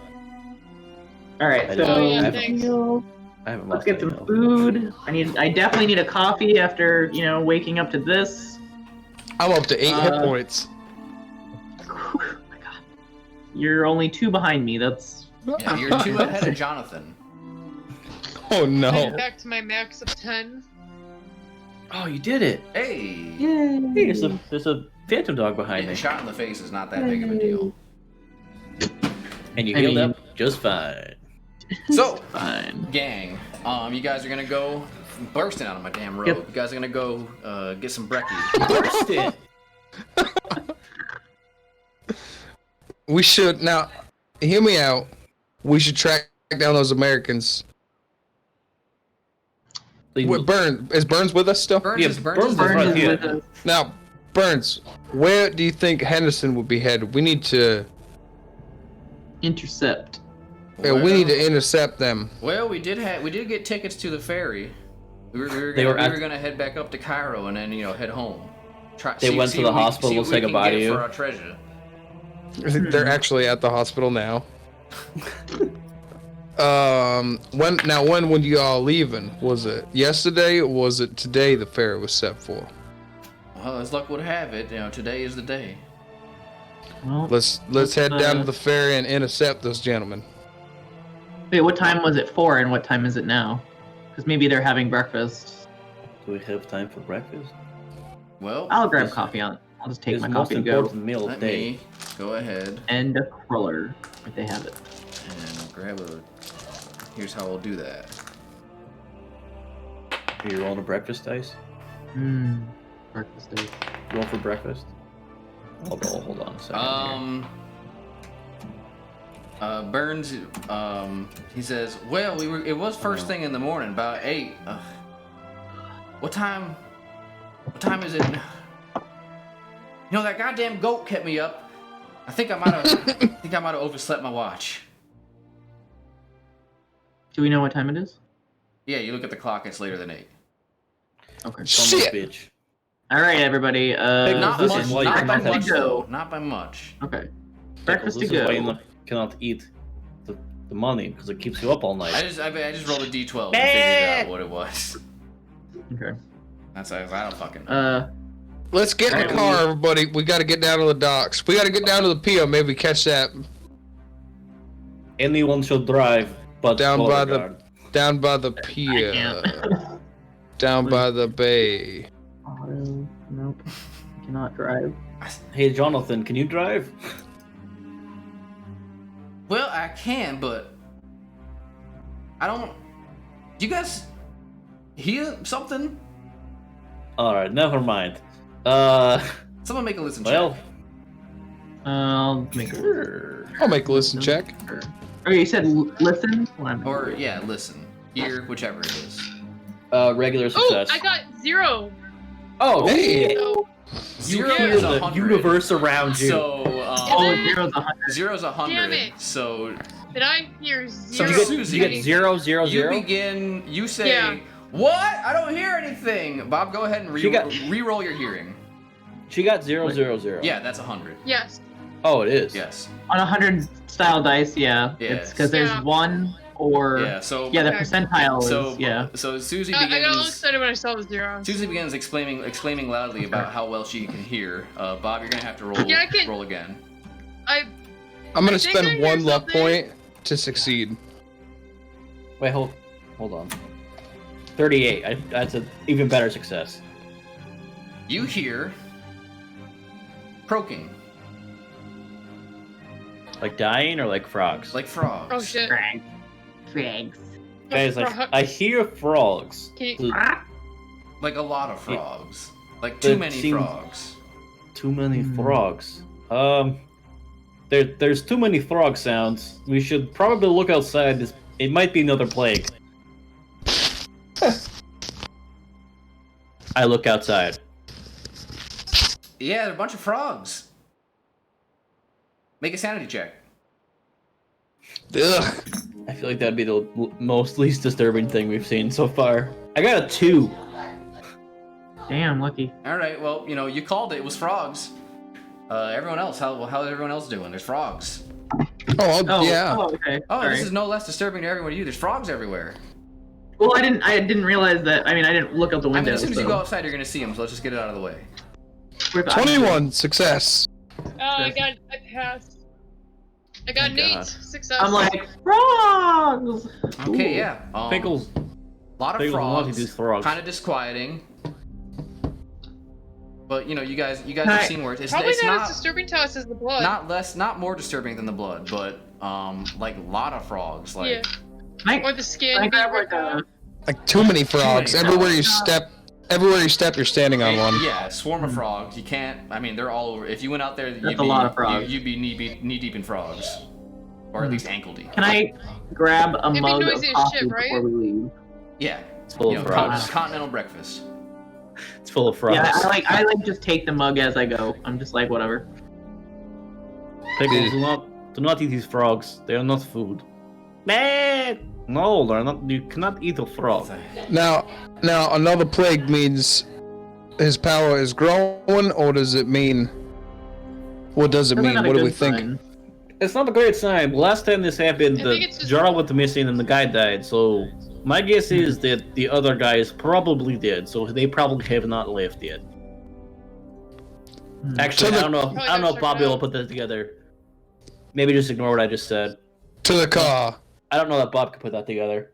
Alright, I so don't- Oh, yeah, I thanks. I haven't let's lost get any some health. food. I definitely need a coffee after, waking up to this. I'm up to 8 hit Uh, points. Oh my God. You're only 2 behind me, that's... Yeah, you're 2 ahead of Jonathan. Oh I'm no! back to my max of 10. Oh, you did it! Hey, Hey, there's a phantom dog behind getting me, shot in the face is not that big of a deal. and you I healed mean- up just fine. So, Fine. gang, you guys are gonna go bursting out of my damn robe. Yep. You guys are gonna go get some brekkie. Burst it! We should now. Hear me out. We should track down those Americans. Wait, is Burns with us still? Burns Yeah, is Burns is Burns right is here. with us. Now, Burns, where do you think Henderson would be headed? We need to. Intercept. We need to intercept them. Well, we did get tickets to the ferry. We were They were gonna head back up to Cairo and then head home. They went to the hospital to say goodbye to you. For our treasure. They're actually at the hospital now. When would you all leaving? Was it yesterday or was it today the ferry was set for? Well, as luck would have it, today is the day. Well, Let's head down to the ferry and intercept those gentlemen. wait, what time was it for and what time is it now? Because maybe they're having breakfast. Do we have time for breakfast? Well, I'll grab Yes. coffee on. I'll just take It's my the most coffee to go. important meal of let the day. me go ahead And a cruller, if they have it. and grab a. Here's how we'll do that. Are you rolling a breakfast dice? Breakfast day. Roll for breakfast? I'll roll. Hold on a second. Burns, he says, well, it was first thing in the morning, about 8. What time is it? That goddamn goat kept me up. I think I might have overslept my watch. Do we know what time it is? Yeah, you look at the clock. It's later than 8. Okay. Son of a Shit. bitch. All right, everybody. Not this much. is why you Not by cannot have much. to go. Though. Not by much. Okay. Pickles, Breakfast to this is why you go. cannot eat the money because it keeps you up all night. I just rolled a d12 and figured out what it was. Okay. That's I don't fucking. Let's get in the car, everybody. We got to get down to the docks. We got to get down to the pier. Maybe catch that Anyone should drive, but down by Beauregard. down by the pier, can't. down by the bay. Auto. Nope. Cannot drive. Hey, Jonathan, can you drive? Well, I can, but I don't. Do you guys hear something? All right, never mind. Someone make a listen Well, check. I'll make I'll make a listen check. Okay, you said listen? Or yeah, listen, hear, whichever it is. regular Oh, success. I got 0. Oh, Hey. So, Zero Yeah. is the 100. universe around you. So Oh, zero's 100. zero's 100. Damn it. So did I hear So 0? you get- Susie, you get 0, 0, you 0. begin. You say, Yeah. "What? I don't hear anything." Bob, go ahead and She got- re-roll your hearing. She got 0, 0, 0. Yeah, that's 100. Yes. Oh, it is. Yes. On 100 style dice, yeah. Yeah, It's because there's Yeah. 1 or... Yeah. So Yeah, the Okay. percentile So is... Yeah. So Susie I got a little begins. excited when I saw the 0. Susie begins exclaiming loudly about how well she can hear. Bob, you're gonna have to roll. Yeah, I can- roll again. Uh, I'm gonna I think I spend hear 1 luck something. point to succeed. Wait, hold on. 38. That's an even better success. You hear croaking Like dying or like frogs? like frogs. Oh shit. Frags. Guys, I hear frogs. Can you- The- Like a lot of frogs. Like That too many seems- frogs. Too many frogs. There's too many frog sounds. We should probably look outside. It might be another plague. I look outside. Yeah, they're a bunch of frogs. Make a sanity check. Ugh. I feel like that'd be the most least disturbing thing we've seen so far. I got a 2. Damn, lucky. All right. Well, you called it. It was frogs. Everyone else, how's everyone else doing? There's frogs. Oh, yeah. Oh, okay. Oh, Sorry. this is no less disturbing to everyone to you. There's frogs everywhere. Well, I didn't realize that. I mean, I didn't look out the I window. mean, as soon as you so- go outside, you're gonna see them. So let's just get it out of the way. 21 success. I passed. I got Thank an 8 God. success. I'm like, frogs! Okay, Ooh. yeah. Pickles. A lot of Pickles want to do frogs. frogs. Kind of disquieting. But you guys Hi. have seen where it's Probably it's not not as disturbing to us as the blood. not more disturbing than the blood, but like a lot of frogs. Like Yeah. Can Or the skin. I being grab ripped like off. a... Like too many frogs. many Everywhere you frogs. step, you're standing on one. yeah, swarm of frogs. You can't. I mean, they're all over. If you went out there, That's a lot of frogs. You'd be knee deep in frogs, or at least ankle deep. Can I grab a It'd be mug of noisy as coffee shit, right? before we leave? Yeah, It's full of frogs. continental breakfast. It's full of frogs. Yeah, I like just take the mug as I go. I'm just like, whatever. Pickles, do not eat these frogs. They are not food. No, they're not. You cannot eat a frog. Now another plague means his power is growing, or does it mean? What does it Probably mean? not a What do good we think? sign. It's not a great sign. Last time this happened, I the think it's just- jar went missing and the guy died. So my guess is that the other guy is probably dead. So they probably have not left yet. Actually, So I don't know. Probably I don't know if gotta check Bobby it will out. put that together. Maybe just ignore what I just said. To the car. I don't know that Bob could put that together.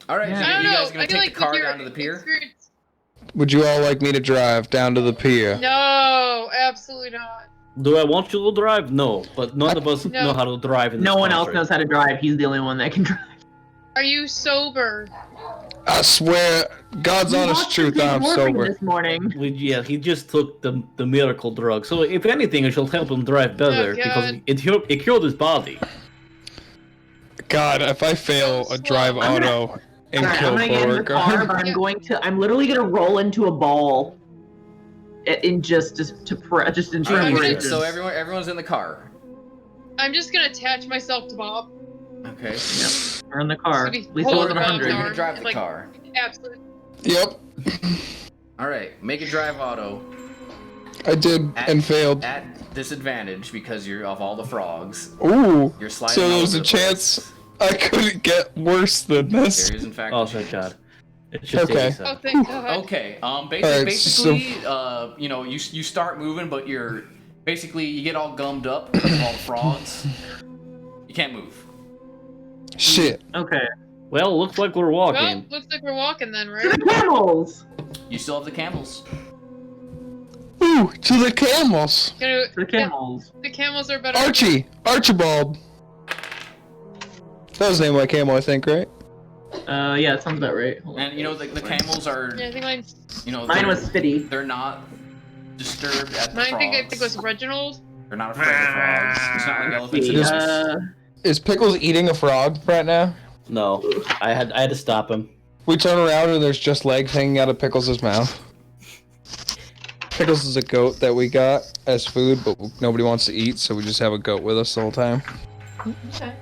All right, Yeah. so I don't you know. guys gonna I feel take like the car with your down to the pier? experience- Would you all like me to drive down to the pier? No, absolutely not. Do I want you to drive? No, but none of us No. know how to drive. In No this one else country. knows how to drive. He's the only one that can drive. Are you sober? I swear, God's We honest watched truth, him take I'm morphine sober. This morning. Yeah, he just took the miracle drug. So if anything, it should help him drive better Oh, because God. it cured his body. God, if I fail a drive I'm auto and Alright, kill I'm gonna get in the car, Beauregard, but I'm literally gonna roll into a ball. In just in All right, preparation. so everyone's in the car. I'm just gonna attach myself to Bob. Okay. Or in the car. It's At gonna be least it full wasn't of You're 100. gonna arm. drive the Like, car. Absolutely. Yep, All right, make a drive auto I did and failed. at disadvantage because you're of all the frogs. Ooh, You're sliding so all there was over a the place. chance I couldn't get worse than this. There is in fact. Oh, a thank chance. God. It's just Okay. 87. Oh, thank God. Okay. Alright, Basically, you know, you start moving, but you're basically you get all gummed up because of all the frogs. You can't move. Shit. Okay. Well, looks like we're Well, walking. looks like we're walking then, To right? the camels! You still have the camels. Ooh, to the camels. Gonna- To the camels. The camels are better. Archibald. That was the name of my camel, I think, right? Yeah, it sounds about right. Hold on. And you know the camels are, Yeah, I think mine's. you know, Mine they're- was Spitty. They're not disturbed at the Mine frogs. I think was Reginald. They're not afraid of frogs. It's not like elephants. and Just- dogs. Is Pickles eating a frog right now? No, I had to stop him. We turn around and there's just legs hanging out of Pickles' mouth. Pickles is a goat that we got as food, but nobody wants to eat, so we just have a goat with us the whole time. Okay.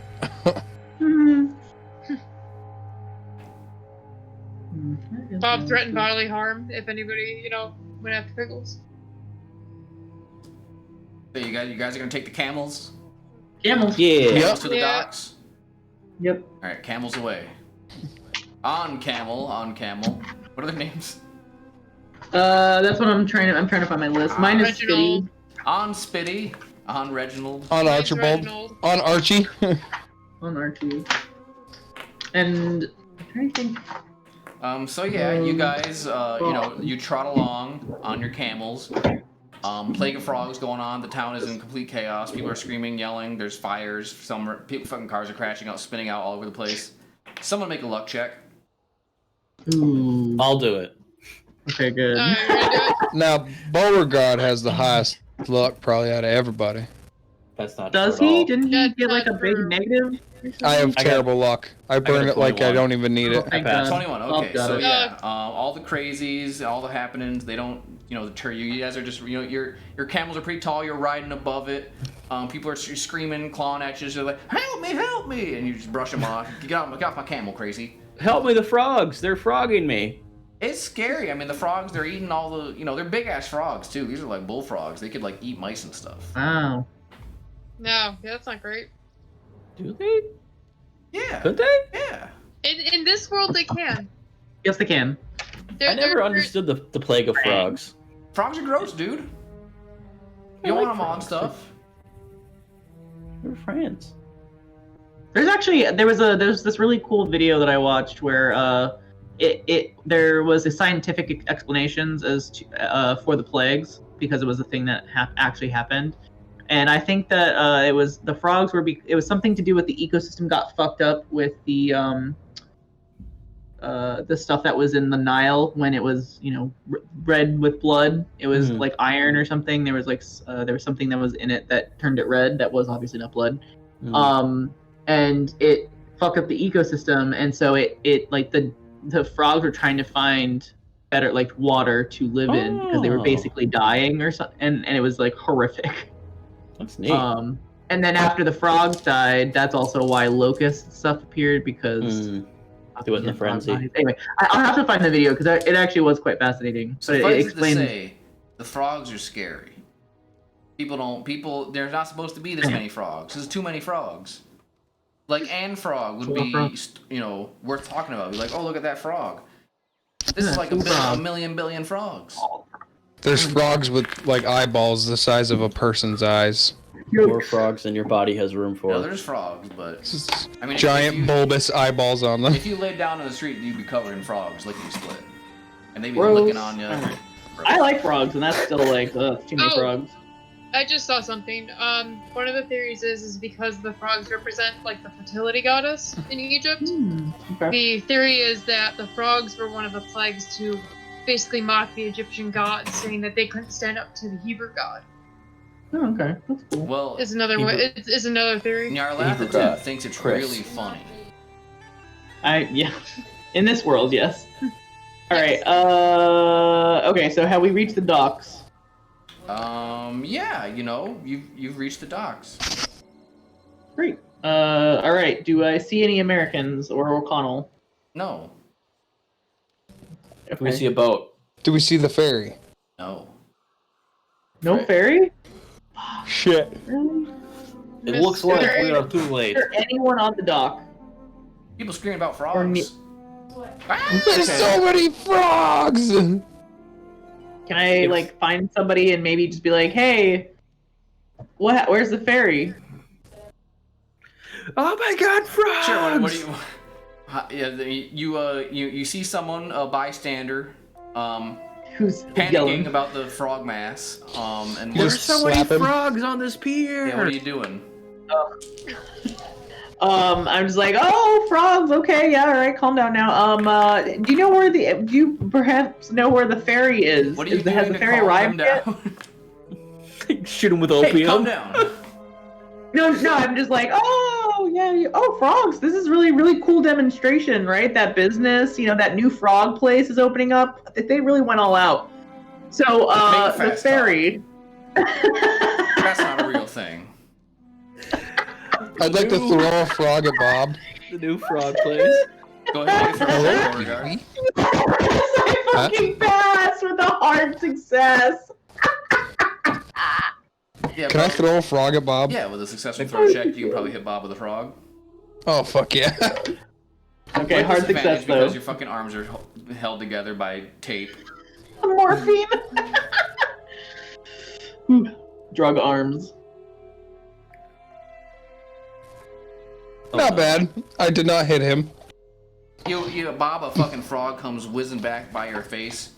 Bob threatened bodily harm if anybody, went after Pickles. So you guys are gonna take the camels? Camels. Yeah. Yep. Camels to the Yeah. docks? Yep. Alright, camels away. On camel. What are their names? That's what I'm trying to find my list. Mine is Reginald. Spitty. On Spitty. On Reginald. On Mine's Archibald. Reginald. On Archie. On Archie. And I'm trying to think. So yeah, you guys, you trot along on your camels. Plague of frogs going on. The town is in complete chaos. People are screaming, yelling. There's fires. Fucking cars are crashing out, spinning out all over the place. Someone make a luck check. Ooh. I'll do it. Okay, good. You gonna do it? Now, Beauregard has the highest luck probably out of everybody. That's not Does true at he? all. Didn't he That's get like a not big true. negative? I have I got- terrible luck. I burn got it like I 21. don't even need it. Thank I passed. God. 21. Oh, Okay, got so it. yeah, all the crazies, all the happenings, they don't, deter you. You guys are just, your camels are pretty tall. You're riding above it. People are screaming, clawing at you. They're like, help me, and you just brush them off. Get off my camel, crazy. Help me, the frogs! They're frogging me. It's scary. I mean, the frogs, they're eating all the, they're big ass frogs too. These are like bullfrogs. They could like eat mice and stuff. Wow. No, yeah, that's not great. Do they? Yeah. Could they? Yeah. In this world, they can. Yes, they can. I never understood the plague of frogs. Frogs are gross, dude. I You don't like want them on frogs, stuff. We're friends. There's this really cool video that I watched where there was a scientific explanations as to, for the plagues because it was a thing that actually happened, and I think that it was the frogs it was something to do with the ecosystem got fucked up with the stuff that was in the Nile when it was red with blood. It was like iron or something. There was there was something that was in it that turned it red. That was obviously not blood. And it fucked up the ecosystem, and so it like the frogs were trying to find better like water to live in because they were basically dying or something, and it was like horrific. That's neat. And then after the frogs died, that's also why locust stuff appeared because Do it in the frenzy. Anyway, I'll have to find the video because it actually was quite fascinating. So But it suffice it to explains. say, the frogs are scary. There's not supposed to be this many frogs. There's too many frogs. Like, Anne Frog would be, worth talking about. Be like, oh, look at that frog. This is like a million billion frogs. There's frogs with like eyeballs the size of a person's eyes. More frogs than your body has room for. No, there's frogs, but I mean, Giant bulbous eyeballs on them. If you laid down in the street, you'd be covered in frogs, lickety split, and they'd be Gross. licking on you. I like frogs, and that's still like too many frogs. I just saw something. One of the theories is because the frogs represent like the fertility goddess in Egypt. Okay. The theory is that the frogs were one of the plagues to basically mock the Egyptian gods, saying that they couldn't stand up to the Hebrew god. Oh, okay, that's cool. Well, Is another way. Is another theory. Nyarlathotep thinks it's Chris. really funny. In this world, yes. All right. Okay. So have we reached the docks? Yeah, you've reached the docks. Great. All right. Do I see any Americans or O'Connell? No. We see a boat. Do we see the ferry? No. No Right. ferry? Shit. Really? It looks like Mystery. we are too Is late. there anyone on the dock? People screaming about Or me- frogs. Ah! There's so many frogs! Can I like find somebody and maybe just be like, "Hey, where's the ferry?" Oh my god, frogs! Sure. What do you? Yeah. You see someone, a bystander, Who's panicking yelling? about the frog mass. And There's what, so many frogs on this pier. yeah, what are you doing? I'm just like, "Oh, frogs. Okay, yeah, all right, calm down now." Do you perhaps know where the ferry is? What are you Has doing the to ferry calm arrived them yet? down? Shoot him with Hey, calm opium. down. No, I'm just like, "Oh, yeah, oh, frogs. This is really, really cool demonstration, right? That business, that new frog place is opening up. They really went all out." So, Make a the fast ferry. That's not a real thing. I'd like to throw a frog at Bob. The new frog place. Go ahead. Make a Hello? throw, Beauregard. I fucking passed with a hard success. Yeah. Can I Bob- throw a frog at Bob? Yeah, with a successful throw check, you can probably hit Bob with a frog. Oh, fuck yeah. Okay, With hard disadvantage success though. because your fucking arms are held together by tape. Morphine. Drug arms. Not bad. I did not hit him. Bob, a fucking frog comes whizzing back by your face.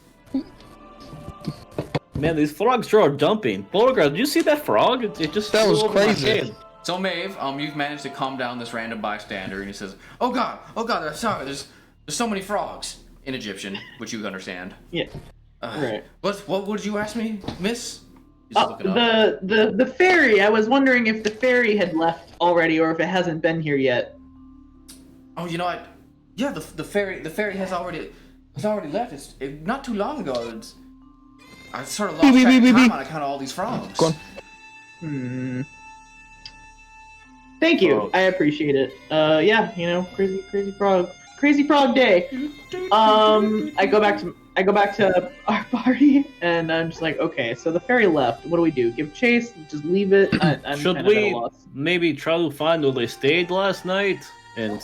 Man, these frogs sure are jumping. Beauregard, did you see that frog? It just That flew was over my crazy. head. So Maeve, you've managed to calm down this random bystander, and he says, "Oh God, there's so many frogs," in Egyptian, which you understand. Yeah. Right. What did you ask me, Miss? He's looking up. The ferry. I was wondering if the ferry had left already, or if it hasn't been here yet. Oh, you know what? Yeah, the ferry has already left. It's not too long ago. I sort of lost track of time on account of all these frogs. Go on. Thank you. Oh. I appreciate it. Yeah, crazy frog day. I go back to our party, and I'm just like, okay, so the ferry left. What do we do? Give chase? Just leave it? I'm Should kind of at a we loss. maybe try to find where they stayed last night? And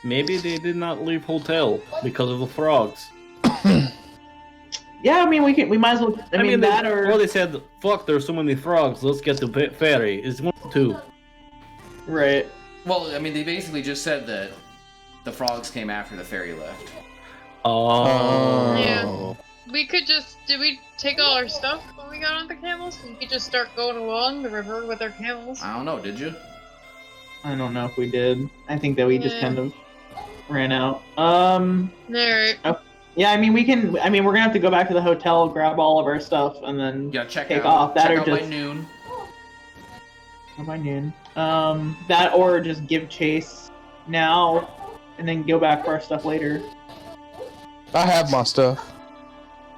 maybe they did not leave hotel because of the frogs. Yeah, I mean, we might as well. I mean, that or they said, fuck, there's so many frogs, let's get the ferry. It's 1 or 2. right. Well, I mean, they basically just said that the frogs came after the ferry left. Oh. Yeah. We could did we take all our stuff when we got on the camels? We could just start going along the river with our camels. I don't know. Did you? I don't know if we did. I think that we just Yeah. kind of ran out. Alright. Yeah, I mean, we're gonna have to go back to the hotel, grab all of our stuff, and then Yeah, check take out. off. That check or out just by noon. by noon. That or just give chase now, and then go back for our stuff later. I have my stuff.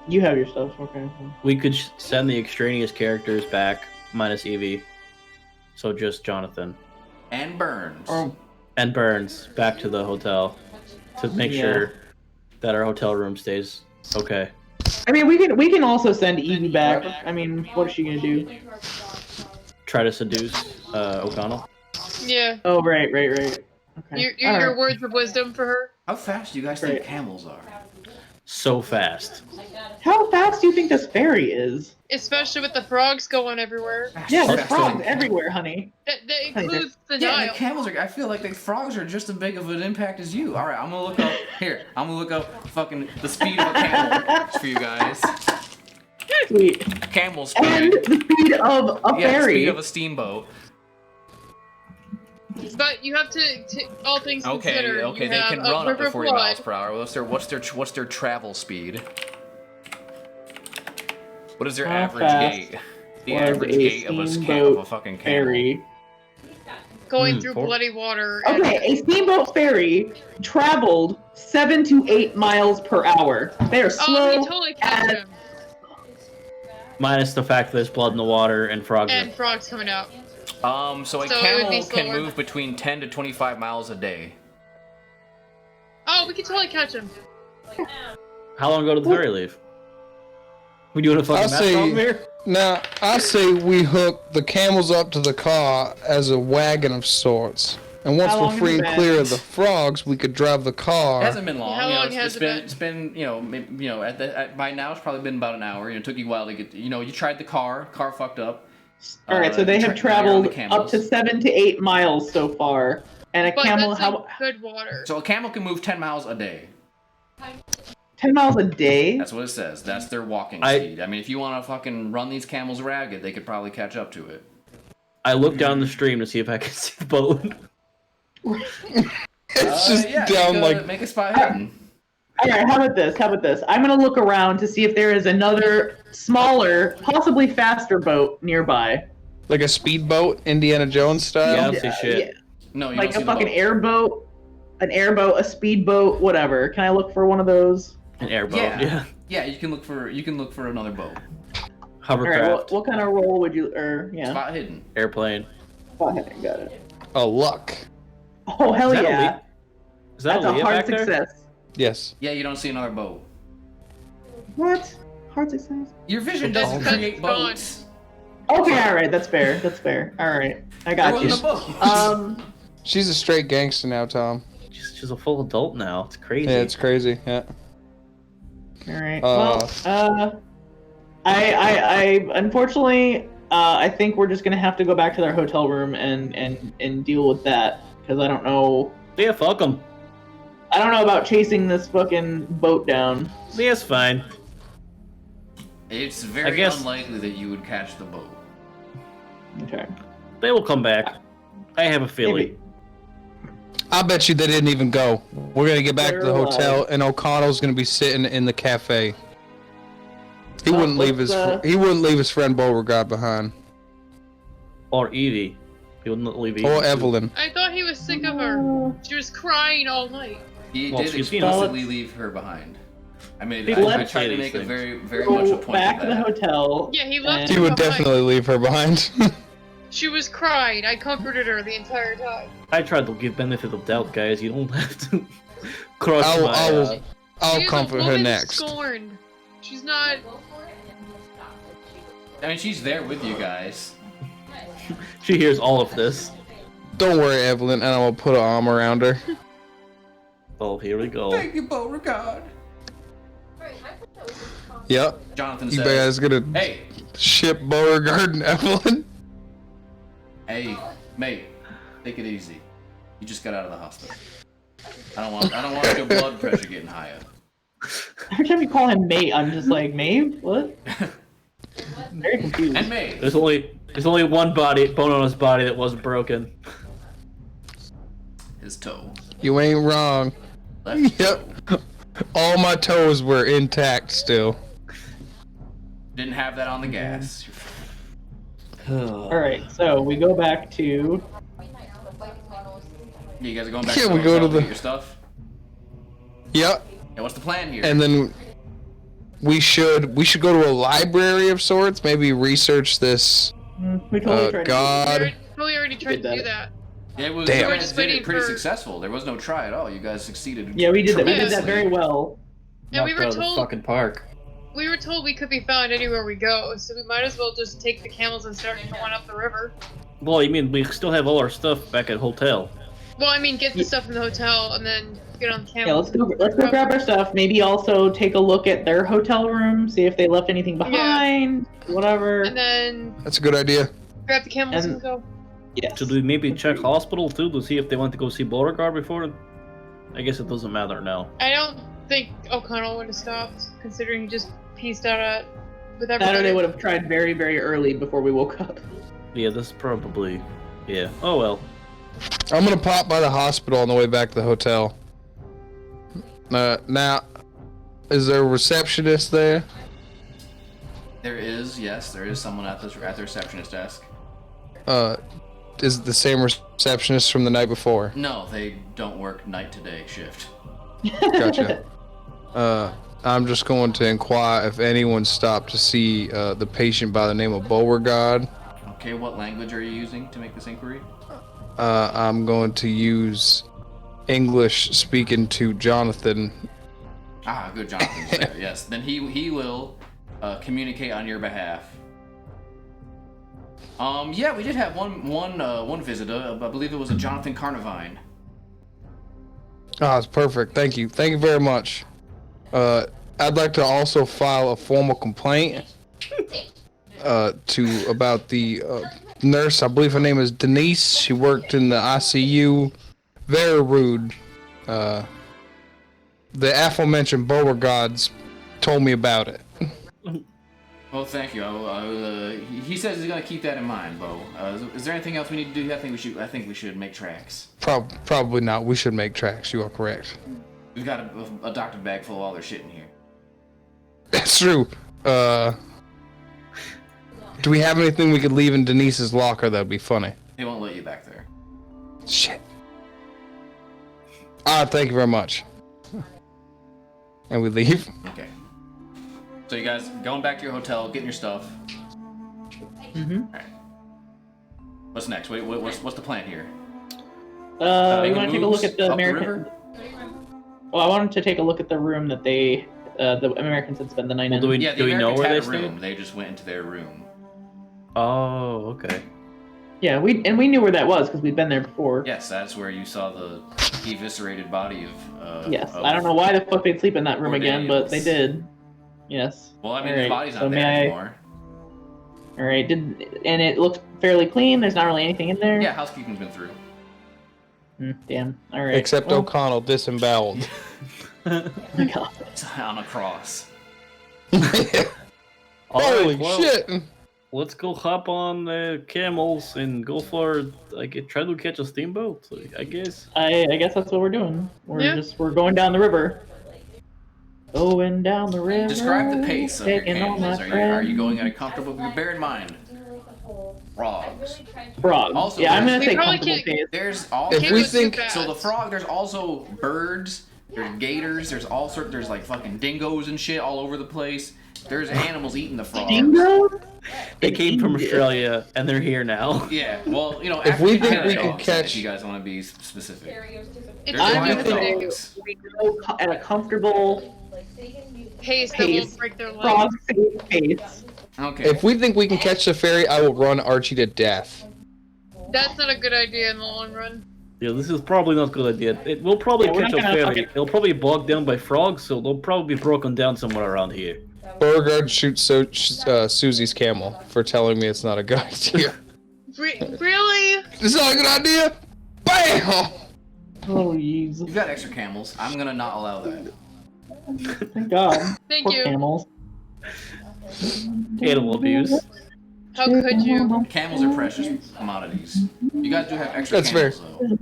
You have your stuff, okay. We could send the extraneous characters back, minus Evie. So just Jonathan. And Burns. And Burns back to the hotel to make Yeah. sure that our hotel room stays okay. I mean, we can also send Evie back. I mean, what is she gonna do? Try to seduce O'Connell. Yeah. Oh, right. Okay. Your Alright. words of wisdom for her. How fast do you guys Right. think camels are? So fast. How fast do you think this ferry is? Especially with the frogs going everywhere. Yeah, there's Faster frogs than- everywhere, honey. That includes the Yeah, and Nile. the camels are. I feel like the frogs are just as big of an impact as you. All right, I'm gonna look up here. I'm gonna look up fucking the speed of a camel for you guys. Sweet. Camel speed. And the speed of a Yeah, the ferry. speed of a steamboat. But you have to all things Okay, considered. okay, you they have can a run up river to 40 flood. miles per hour. What's their travel speed? What is their How average fast gait? The was average a gait of a steamboat fucking camel. ferry. Going through four- bloody water. and- Okay, a steamboat ferry traveled 7 to 8 miles per hour. They are Oh, slow. he totally catch as- him. Minus the fact that there's blood in the water and frogs. And frogs coming out. So a So it would camel be can slower. move between 10 to 25 miles a day. Oh, we can totally catch him. How long ago did the ferry leave? We doing a fucking I math say- problem here? Now, I say we hook the camels up to the car as a wagon of sorts. And once How we're long free has and it clear been? of the frogs, we could drive the It car. hasn't been long. How you know, long it's, has it's it been been? it's been by now it's probably been about an hour. You know, it took you a while to get. You tried the car fucked up. All right, so they you have tried- now you're on the traveled up to camels. 7 to 8 miles so far, and a But camel that's how like good water. So a camel can move 10 miles a day. 10 miles a day? That's what it says. That's their walking I- speed. I mean, if you want to fucking run these camels ragged, they could probably catch up to it. I looked down the stream to see if I could see the boat. It's just down make a spot hidden. All right, how about this? I'm gonna look around to see if there is another smaller, possibly faster boat nearby. like a speedboat, Indiana Jones style. Yeah, I don't see shit. Yeah, No, you like don't see a the fucking boat. airboat, an airboat, a speedboat, whatever. Can I look for one of those? An airboat, Yeah. yeah. Yeah, you can look for another boat. All right, Hovercraft, what kind of role would you, Spot hidden. airplane. Got it. A luck. Oh hell Is that a yeah! leap? Is that That's a a Leah hard back there? success. Yes. Yeah, you don't see another boat. What? Hard success? Your vision That's doesn't because create it's gone. boats. Okay, all right, that's fair. All right, I There got you. wasn't a boat. She's a straight gangster now, Tom. She's a full adult now. It's crazy. Yeah, it's crazy. Yeah. All right. Uh, I unfortunately, I think we're just gonna have to go back to their hotel room and deal with that because I don't know. Yeah, fuck them. I don't know about chasing this fucking boat down. Yeah, it's fine. It's very guess- unlikely that you would catch the boat. Okay. They will come back. I have a feeling. Maybe. I bet you they didn't even go. We're gonna get back to the They're hotel, alive. and O'Connell's gonna be sitting in the cafe. He Well, wouldn't leave his he wouldn't leave his friend Beauregard behind, Or Evie. He wouldn't leave Evie. or too. Evelyn. I thought he was sick of her. She was crying all night. He Well, did she's explicitly leave her behind. I mean, People I let's tried to say make these it things. very much a Go point back of to the that. hotel. Yeah, he left And- He her would behind. definitely leave her behind. She was crying. I comforted her the entire time. I tried to give benefit of doubt, guys. You don't have to crush I'll- my. I'll- I'll She's comfort a her woman next. Scorned. She's not. I mean, she's there with you guys. She hears all of this. Don't worry, Evelyn, and I will put an arm around her. Oh, here we go. Thank you, Beauregard. Yep. Jonathan You says, guys gonna "Hey, ship Beauregard and Evelyn? hey, mate, take it easy. You just got out of the hospital. I don't want your blood pressure getting higher." Every time you call him mate, I'm just like, mate? What? Very confused. And mate, There's only one bone on his body that wasn't broken. his toe. You ain't wrong. Left toe. Yep. All my toes were intact still. Didn't have that on the gas. All right, so we go back to. You guys are going back Yeah, to the we go hotel to to the- get your stuff? Yep. And what's the plan here? And then we should go to a library of sorts. Maybe research this. We totally tried to. God. We already tried to do that. Yeah, it was, Damn. you We're guys just did it waiting pretty for- successful. There was no try at all. You guys succeeded. Yeah, we did that. We did that tremendously. very well. And we Knocked were out of the told fucking park. we were told we could be found anywhere we go, so we might as well just take the camels and start going up the river. Well, you mean we still have all our stuff back at hotel? Well, I mean, get the stuff from the hotel and then get on the Yeah, camels. let's go grab our stuff. Maybe also take a look at their hotel room, see if they left anything behind. Whatever. And then That's a good idea. grab the camels and And- go. Yes. Should we maybe check hospital too to see if they want to go see Beauregard before? I guess it doesn't matter now. I don't think O'Connell would have stopped, considering he just pieced out with everybody. That or they would have tried very, very early before we woke up. Yeah, that's probably. Yeah. Oh well. I'm gonna pop by the hospital on the way back to the hotel. Now, is there a receptionist there? There is, yes, there is someone at the receptionist desk. Is it the same receptionist from the night before? No, they don't work night to day shift. Gotcha. I'm just going to inquire if anyone stopped to see the patient by the name of Beauregard. Okay, what language are you using to make this inquiry? I'm going to use English speaking to Jonathan. Ah, good, Jonathan's there. Yes, then he will communicate on your behalf. Yeah, we did have one visitor. I believe it was a Jonathan Carnivine. Ah, it's perfect. Thank you. Thank you very much. I'd like to also file a formal complaint about the nurse. I believe her name is Denise. She worked in the ICU. Very rude. The aforementioned Beauregards told me about it. Well, thank you. He says he's gonna keep that in mind, Bo. Is there anything else we need to do? I think we should make tracks. Probably not. We should make tracks. You are correct. We've got a doctor bag full of all their shit in here. That's true. Do we have anything we could leave in Denise's locker that'd be funny? They won't let you back there. Shit. Thank you very much. And we leave. Okay. So you guys going back to your hotel, getting your stuff. Mm-hmm. All right. What's next? What's the plan here? You want to take a look at the Up American? river? Well, I wanted to take a look at the room that the Americans had spent the night in. Do we Yeah, the know Americans where had they a room. stayed? They just went into their room. Oh, okay. Yeah, we knew where that was because we'd been there before. Yes, that's where you saw the eviscerated body of. Yes, of I don't know why the fuck they'd sleep in that room Or again, but they Daniels. did. Yes. Well, I mean, Alright, the body's so not there anymore. All right, and it looks fairly clean. There's not really anything in there. Yeah, housekeeping's been through. Damn. All right. Except well, O'Connell disemboweled. oh my God. It's on a cross. Holy well, shit! Let's go hop on camels and go for try to catch a steamboat. I guess. I guess that's what we're doing. We're going down the river. Going down the river. Describe the pace of your taking all my camels. Are you going at a comfortable? Bear in mind, frogs. Frogs. Also, Yeah, I'm gonna we say probably comfortable can't- pace. There's all. If Can't we go too think- fast. So the frog. There's also birds. There's gators. There's all sorts. There's like fucking dingoes and shit all over the place. There's animals eating the frogs. Dingoes? They came from Australia and they're here now. Yeah. Well, If we African think we can dogs, catch- if you guys want to be specific. If There's I'm wild gonna say dogs. we go at a comfortable pace that pace. won't break their legs. frog safe pace. Okay. If we think we can catch the ferry, I will run Archie to death. That's not a good idea in the long run. Yeah, this is probably not a good idea. It will probably Yeah, we're catch not a gonna ferry. fucking- It'll probably be bogged down by frogs, so they'll probably be broken down somewhere around here. Beauregard shoots Susie's camel for telling me it's not a good idea. Really? It's not a good idea? Bam! Oh, jeez. You've got extra camels. I'm gonna not allow that. Thank God. Thank Poor you. camels. Animal abuse. How could you? Camels are precious commodities. You guys do have extra That's camels, though.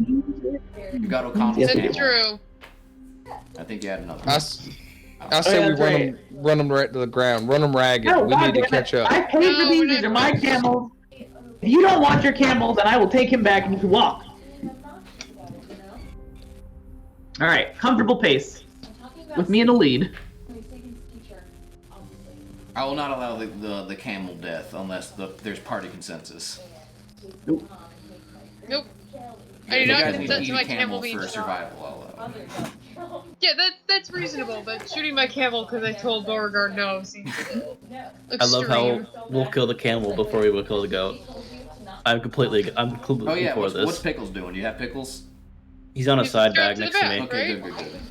You got O'Connell's Yes, camel. That's true. I think you had another. I say yeah, we that's run them right to the ground. Run them ragged. No, We God need to damn catch it. up. I paid for No, these. we're These not are my doing this. camels. If you don't want your camels, then I will take him back and you can walk. All right, comfortable pace with me in the lead. I will not allow the camel death unless there's party consensus. Nope. I do If you not guys need to consent eat to a my camel camel being for shot. survival, I'll allow. Yeah, that's reasonable, but shooting my camel because I told Beauregard no seems I love extreme. how we'll kill the camel before we will kill the goat. I'm completely Oh yeah, for what's this. Pickles doing? Do you have Pickles? He's on a He's side strapped bag to the next to back, me. Okay, right? good.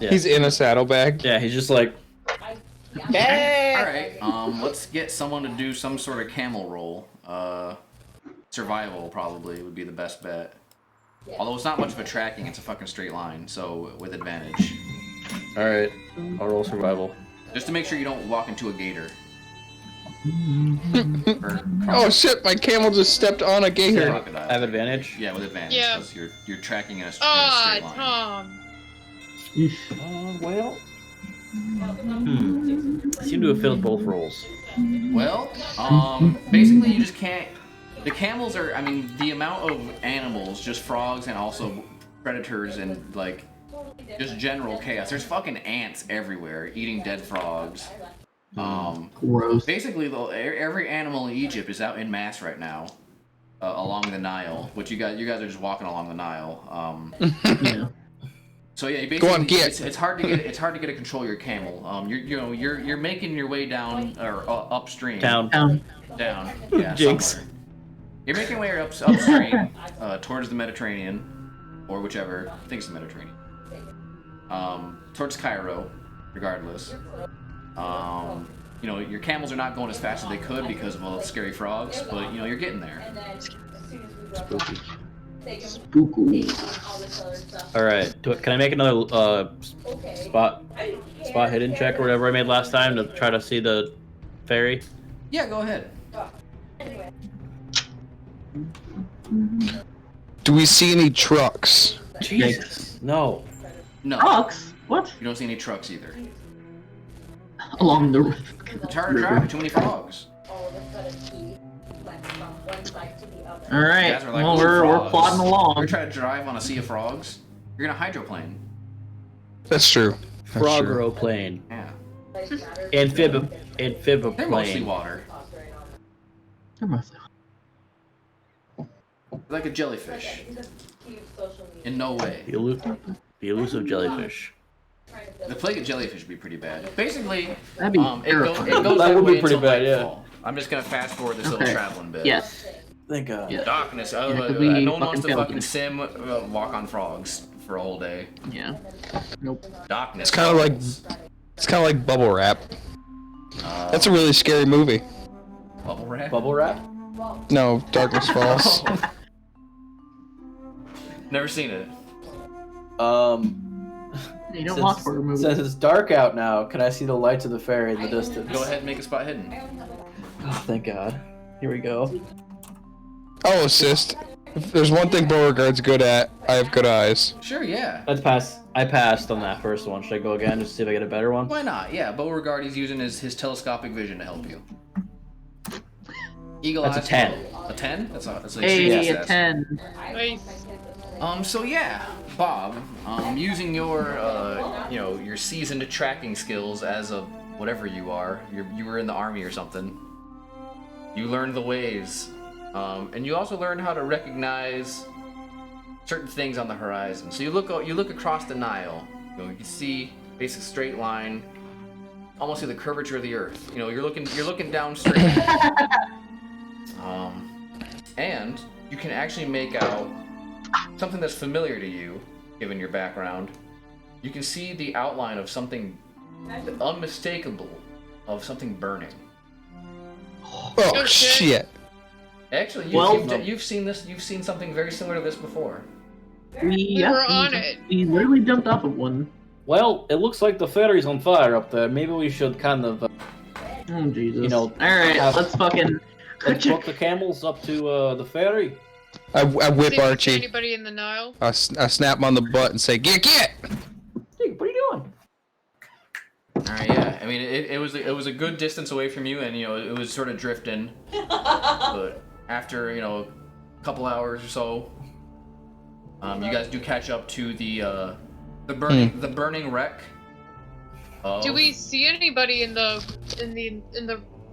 Yeah. He's in a saddlebag. Yeah, he's just like, Alright, let's get someone to do some sort of camel roll. Survival probably would be the best bet. Although it's not much of a tracking, it's a fucking straight line, so with advantage. alright, I'll roll survival. Just to make sure you don't walk into a gator. Or Oh shit, my camel just stepped on a gator. crocodile. I have advantage? Yeah, with advantage, Yeah. because you're tracking in a Ah, straight line. Tom. Well. I seem to have failed both rolls. Well, basically you just can't. The camels are, I mean, the amount of animals, just frogs and also predators and like just general chaos. There's fucking ants everywhere eating dead frogs. Gross. Basically, though, every animal in Egypt is out in mass right now, along the Nile. Which you guys are just walking along the Nile. Yeah. So yeah, basically, Go on, get. it's hard to get to control your camel. You're making your way down or upstream. Down. Yeah, Jinx. somewhere. You're making your way upstream towards the Mediterranean, or whichever. I think it's the Mediterranean. Towards Cairo, regardless. Your camels are not going as fast as they could because of all the scary frogs, but you're getting there. Spooky. Spooky. All right. Can I make another spot hidden check or whatever I made last time to try to see the ferry? Yeah, go ahead. Do we see any trucks? Jesus. No. No, Trucks? What? you don't see any trucks either. Along the It's hard to drive. Too many frogs. Alright, You guys are like, well, "Ooh, we're frogs." plodding You're along. trying to drive on a sea of frogs. You're in a hydroplane. That's true. That's true. Frogroplane. Yeah. Amphibiplane. They're mostly water. Like a jellyfish. In no way. The elusive jellyfish. The plague of jellyfish would be pretty bad. Basically, That'd be it terrifying. goes That that would be way pretty until bad, yeah. nightfall. I'm just gonna fast forward this little Okay. traveling bit. Yes. Thank God. Yeah. Darkness. Yeah, 'cause we No one wants to fucking fucking failed sim walk on frogs for a whole day. Yeah. Nope. Darkness. It's kind of like bubble wrap. That's a really scary movie. Bubble wrap. Bubble wrap? No, Darkness Falls. Never seen it. You don't watch horror movies. Since it's dark out now, can I see the lights of the ferry in the distance? Go ahead and make a spot hidden. Oh, thank God. Here we go. I'll assist. If there's one thing Beauregard's good at, I have good eyes. Sure, yeah. Let's pass. I passed on that first one. Should I go again just to see if I get a better one? Why not? Yeah, Beauregard is using his telescopic vision to help you. Eagle That's a eyes. 10. A 10? That's a Hey, success. a 10. Nice. So yeah, Bob, using your, your seasoned tracking skills as a whatever you are, you were in the army or something. You learned the ways, and you also learned how to recognize certain things on the horizon. So you look across the Nile. You can see basic straight line, almost see the curvature of the Earth. You're looking downstream, and you can actually make out something that's familiar to you, given your background. You can see the outline of something unmistakable, of something burning. Oh Okay. shit! Actually, you've seen this. You've seen something very similar to this before. We were on it. We literally jumped off of one. Well, it looks like the ferry's on fire up there. Maybe we should kind of, Oh Jesus. have- let's fucking. let's book the camels up to the ferry. I whip See if there's Archie. anybody in the Nile. I snap him on the butt and say, "Get!" Hey, what are you doing? All right, yeah. I mean, it was a good distance away from you, and it was sort of drifting. But after a couple hours or so, you guys do catch up to the burning wreck. Do we see anybody in the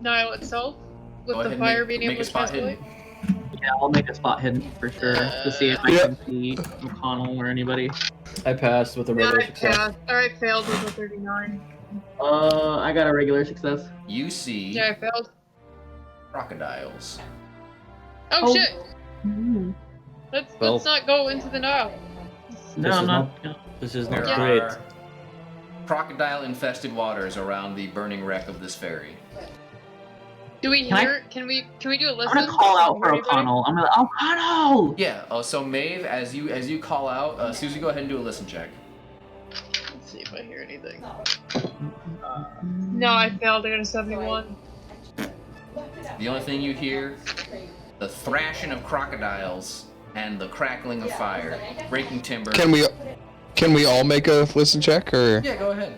Nile itself with Go the ahead and fire make- being make able a to spot cast hidden. light? Yeah, I'll make a spot hidden for sure to see if I Yeah. can see O'Connell or anybody. I passed with a Yeah, regular I success. passed. I failed with a 39. I got a regular success. You see Yeah, I failed. crocodiles. Oh, Oh. shit! Mm. Let's not go into the Nile. No, This I'm is not. This is There not great. are crocodile-infested waters around the burning wreck of this ferry. Do we Can I- hear? Can we do a I'm listen? gonna call out for Anybody? O'Connell. I'm gonna O'Connell. Yeah. So Maeve, as you call out, Susie, go ahead and do a listen check. Let's see if I hear anything. No, I failed. I got a 71. The only thing you hear, the thrashing of crocodiles and the crackling of fire, breaking timber. Can we all make a listen check or? Yeah, go ahead.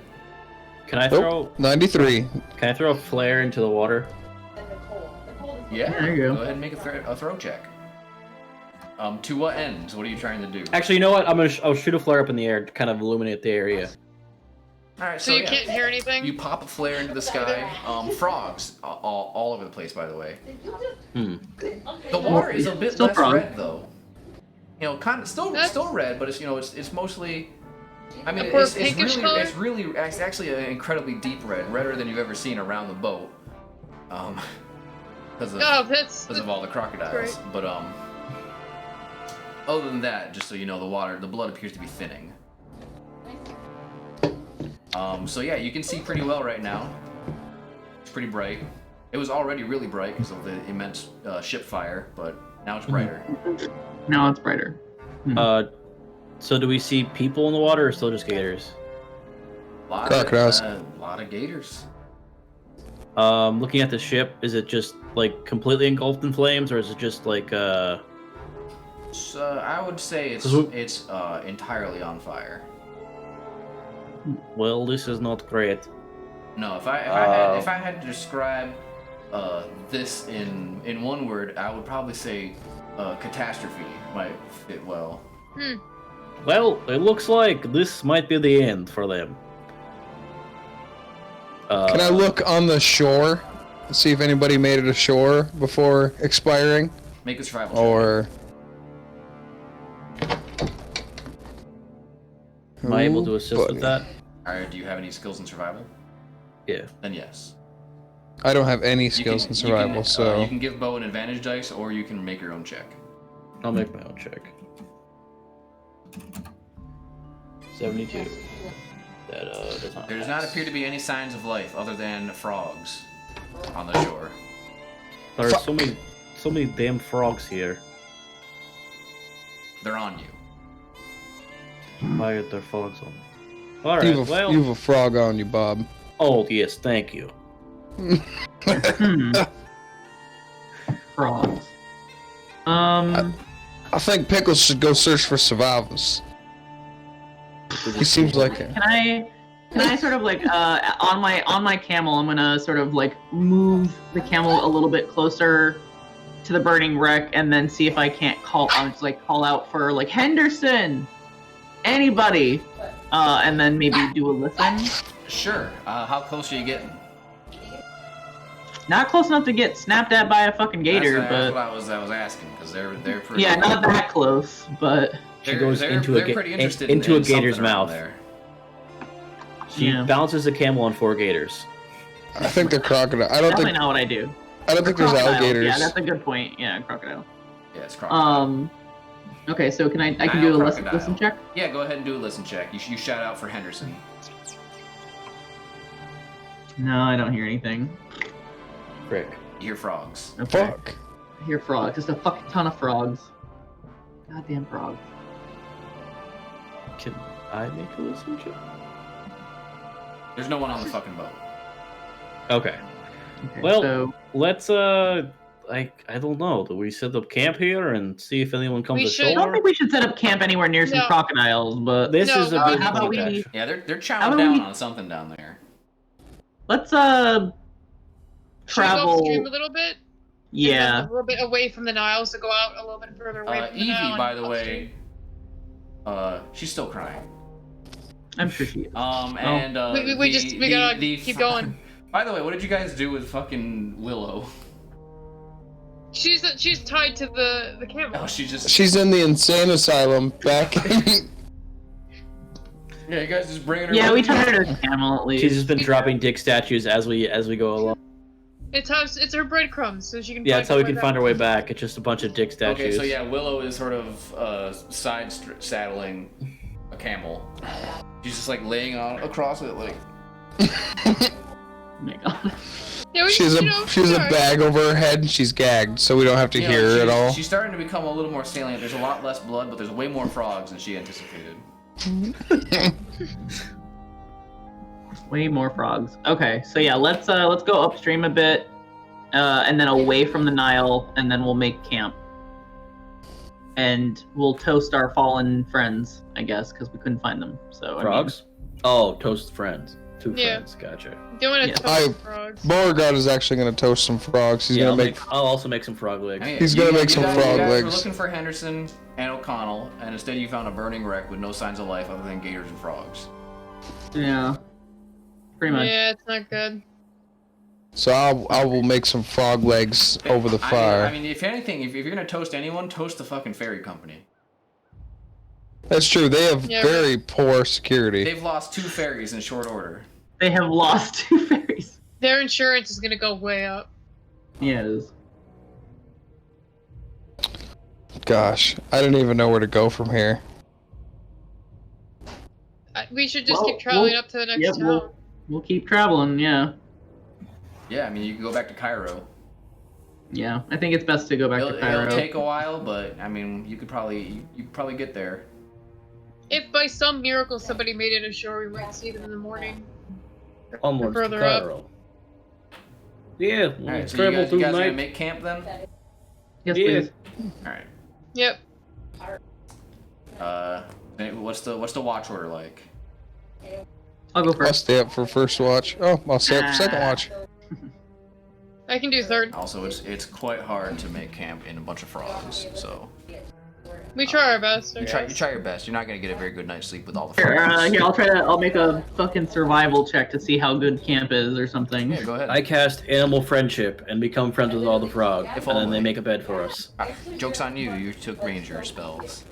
Can I Nope. 93. throw a flare into the water? Yeah. There you go. Go ahead and make a throw check. To what ends? What are you trying to do? Actually, you know what? I'll shoot a flare up in the air to kind of illuminate the area. Alright, So so you yeah. can't hear anything? You pop a flare into the sky. Frogs all over the place, by the way. The water is a bit Still less frog. red, though. You know, kind of still red, but it's mostly. I mean, Or it's pinkish color? it's actually an incredibly deep red, redder than you've ever seen around the boat. Because of all the crocodiles. great. But other than that, just so you know, the blood appears to be thinning. So yeah, you can see pretty well right now. It's pretty bright. It was already really bright because of the immense ship fire, but now it's brighter. Now it's brighter. So do we see people in the water or still just gators? Crocodiles. A lot of gators. Looking at the ship, is it just like completely engulfed in flames, or is it just like So I would say it's entirely on fire. Well, this is not great. No, if I had to describe this in one word, I would probably say catastrophe might fit well. Well, it looks like this might be the end for them. Can I look on the shore and see if anybody made it ashore before expiring? Make a survival check. Or Am I able to assist with that? Alright, do you have any skills in survival? Yeah. Then yes. I don't have any You skills can- in survival, you so can give Bo an advantage dice, or you can make your own check. I'll make my own check. 72. That does not. There does not appear to be any signs of life other than frogs on the shore. There are so many damn frogs here. They're on you. Why are there frogs on me? All right. you Well. have a frog on you, Bob. Oh yes, thank you. Frogs. I think Pickles should go search for survivors. He seems like it. Can I sort of like on my camel, I'm gonna sort of like move the camel a little bit closer to the burning wreck and then see if I can't call out for like Henderson, anybody, and then maybe do a listen. Sure. How close are you getting? Not close enough to get snapped at by a fucking gator, That's but what I was asking, because they're pretty. yeah, not that close, but She goes into a pretty interested into in a gator's something around mouth. there. She Yeah. bounces the camel on 4 gators. I think they're crocodile. I don't definitely think. not what I do. I don't think there's Crocodile. alligators. Yeah, that's a good point. Yeah, crocodile. Yeah, it's crocodile. Okay, so can I can Nile do a crocodile. listen check? Yeah, go ahead and do a listen check. You shout out for Henderson. No, I don't hear anything. Frick. You hear frogs. Okay. Fuck. I hear frogs. Just a fucking ton of frogs. Goddamn frogs. Can I make a listen check? There's no one on the fucking boat. Okay. Okay, Well, so let's I don't know. Do we set up camp here and see if anyone comes We should. I don't ashore? think we should set up camp anywhere near some No. crocodiles, but This No, is a how good about point, we- actually. Yeah, they're How chowing about down we- on something down there. let's Should we go travel. upstream a little bit? Yeah. A little bit away from the Niles to go out a little bit further away from the Nile. Evie, and by the upstream. way, she's still crying. I'm sure she is. And We gotta keep going. By the way, what did you guys do with fucking Willow? She's tied to the camel. Oh, she's She's in the insane asylum back. Yeah, you guys just bringing her. Yeah, back? we tied her to the camel at least. She's just been dropping dick statues as we go along. It's her breadcrumbs, so she can. Yeah, find that's how we her can way find back. our way back. It's just a bunch of dick statues. Okay, so yeah, Willow is sort of saddling a camel. She's just like laying on across it, like. Oh my god. Yeah, we she's just, a bag over her head and she's gagged, so we don't have to You know, hear her at all. She's starting to become a little more salient. There's a lot less blood, but there's way more frogs than she anticipated. Way more frogs. Okay, so yeah, let's go upstream a bit, and then away from the Nile, and then we'll make camp. And we'll toast our fallen friends, I guess, because we couldn't find them. So Frogs? Oh, toast friends. 2 Yeah. friends. Gotcha. Doing a Yeah. ton of frogs. Beauregard is actually going to toast some frogs. He's Yeah, going to make. I'll also make some frog legs. Hey, He's gonna make some guys, frog you guys legs. were looking for Henderson and O'Connell, and instead you found a burning wreck with no signs of life other than gators and frogs. Yeah. pretty much. Yeah, it's not good. So I will make some frog legs over the fire. I mean, if anything, if you're gonna toast anyone, toast the fucking ferry company. That's true. They have Yeah, very poor security. They've lost 2 ferries in short order. They have lost 2 ferries. Their insurance is gonna go way up. Yeah, it is. Gosh, I didn't even know where to go from here. We should just Well, keep traveling we'll- up to the next Yep, town. we'll keep traveling. Yeah. Yeah, I mean, you can go back to Cairo. Yeah, I think it's best to go back to Cairo. It'll take a while, but I mean, you could probably get there. If by some miracle somebody made it ashore, we might see them in the morning. Onwards to Further up. Cairo. Yeah, we'll All right, so travel you through guys the gonna night. make camp then? Yes, Yeah. please. All right. Yep. What's the watch order like? I'll go I'll first. stay up for first watch. Oh, I'll stay up for second watch. I can do third. Also, it's quite hard to make camp in a bunch of frogs, so We try our best. I you guess. try your best. You're not gonna get a very good night's sleep with all the Here, frogs. I'll make a fucking survival check to see how good camp is or something. Yeah, go ahead. I cast animal friendship and become friends with all the frogs, If and then only. they make a bed for us. Joke's on you. You took ranger spells.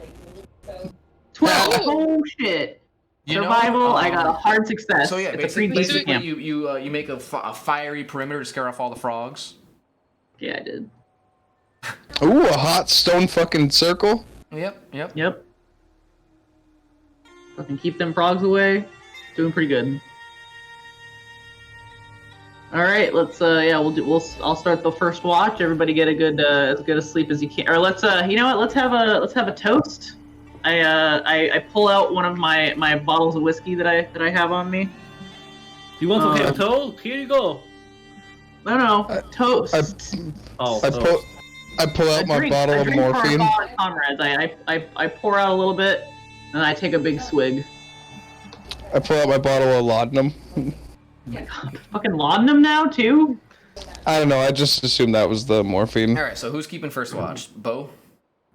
12. Ooh. Oh shit. You know, Survival. I got a hard success. So yeah, it's a pretty basically decent camp. you make a fiery perimeter to scare off all the frogs. Yeah, I did. Ooh, a hot stone fucking circle. Yep. Yep. Fucking keep them frogs away. Doing pretty good. All right, let's I'll start the first watch. Everybody get a good as good a sleep as you can. Or let's you know what? Let's have a toast. I pull out one of my bottles of whiskey that I have on me. You want some Uh, potato? Here you go. No, toast. Oh, I pull out my bottle a of drink for our morphine. fallen comrades. I pour out a little bit, and I take a big swig. I pull out my bottle of laudanum. Fucking laudanum now too. I don't know. I just assumed that was the morphine. All right. So who's keeping first watch? Bo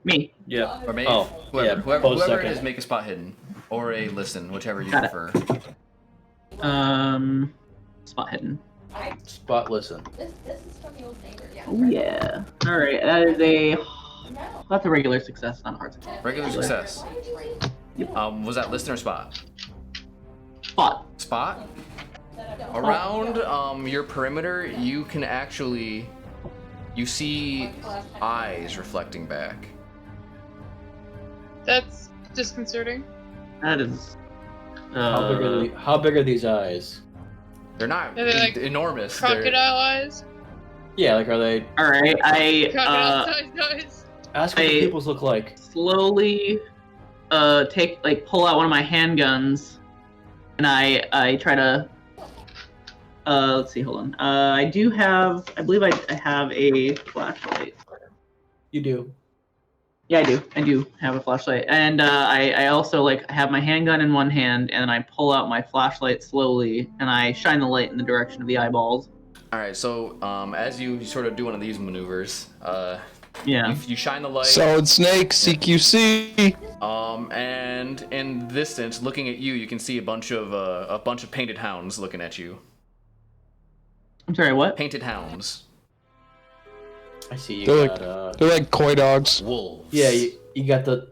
Me. yeah. or Maeve? Oh, whoever. yeah, Whoever, Bo's whoever it second. is, make a spot hidden or a listen, whichever you Got it. prefer. Spot hidden. Spot listen. This is from the old neighbor. Yeah. Oh yeah. All right, that's a regular success, not a hard success. Regular success. Yep. Was that listen or spot? Spot. Spot. Around your perimeter, you can actually see eyes reflecting back. That's disconcerting. That is. How big are these eyes? They're not Are they like enormous. Crocodile eyes. Yeah, like are they? All right, Crocodile sized eyes. Ask what the pupils look like. slowly pull out one of my handguns, and I try to let's see, hold on. I believe I have a flashlight. You do. Yeah, I do have a flashlight, and I also have my handgun in one hand, and I pull out my flashlight slowly, and I shine the light in the direction of the eyeballs. All right. So as you sort of do one of these maneuvers, Yeah. you shine the light. Solid Snake, CQC. And in the distance, looking at you, you can see a bunch of painted hounds looking at you. I'm sorry, what? Painted hounds. I see you They're got They're like coy dogs. Wolves. Yeah, you got the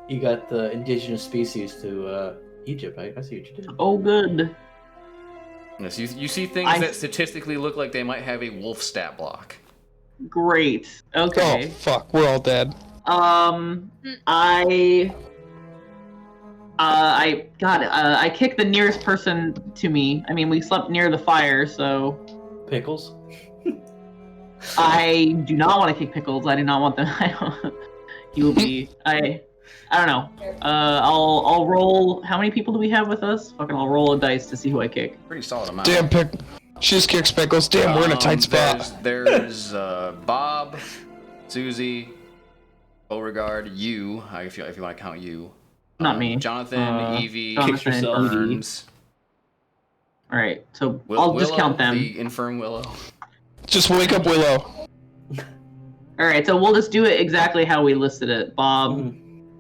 you got the indigenous species to Egypt. I see what you did. Oh, good. Yes, you see things that statistically look like they might have a wolf stat block. Great. Oh Okay. fuck, we're all dead. I kicked the nearest person to me. I mean, we slept near the fire, so Pickles. I do not want to kick Pickles. I do not want them. He will be. I don't know. I'll roll. How many people do we have with us? Fucking, I'll roll a dice to see who I kick. Pretty solid amount. Damn, she just kicks Pickles. Damn, we're in a tight spot. There's Bob, Susie, Beauregard, you, if you want to count you. Not me. Jonathan, Evie, Jonathan, yourself. Burns. All right, so I'll just Willow, count them. The infirm Willow. Just wake up Willow. All right, so we'll just do it exactly how we listed it. Bob.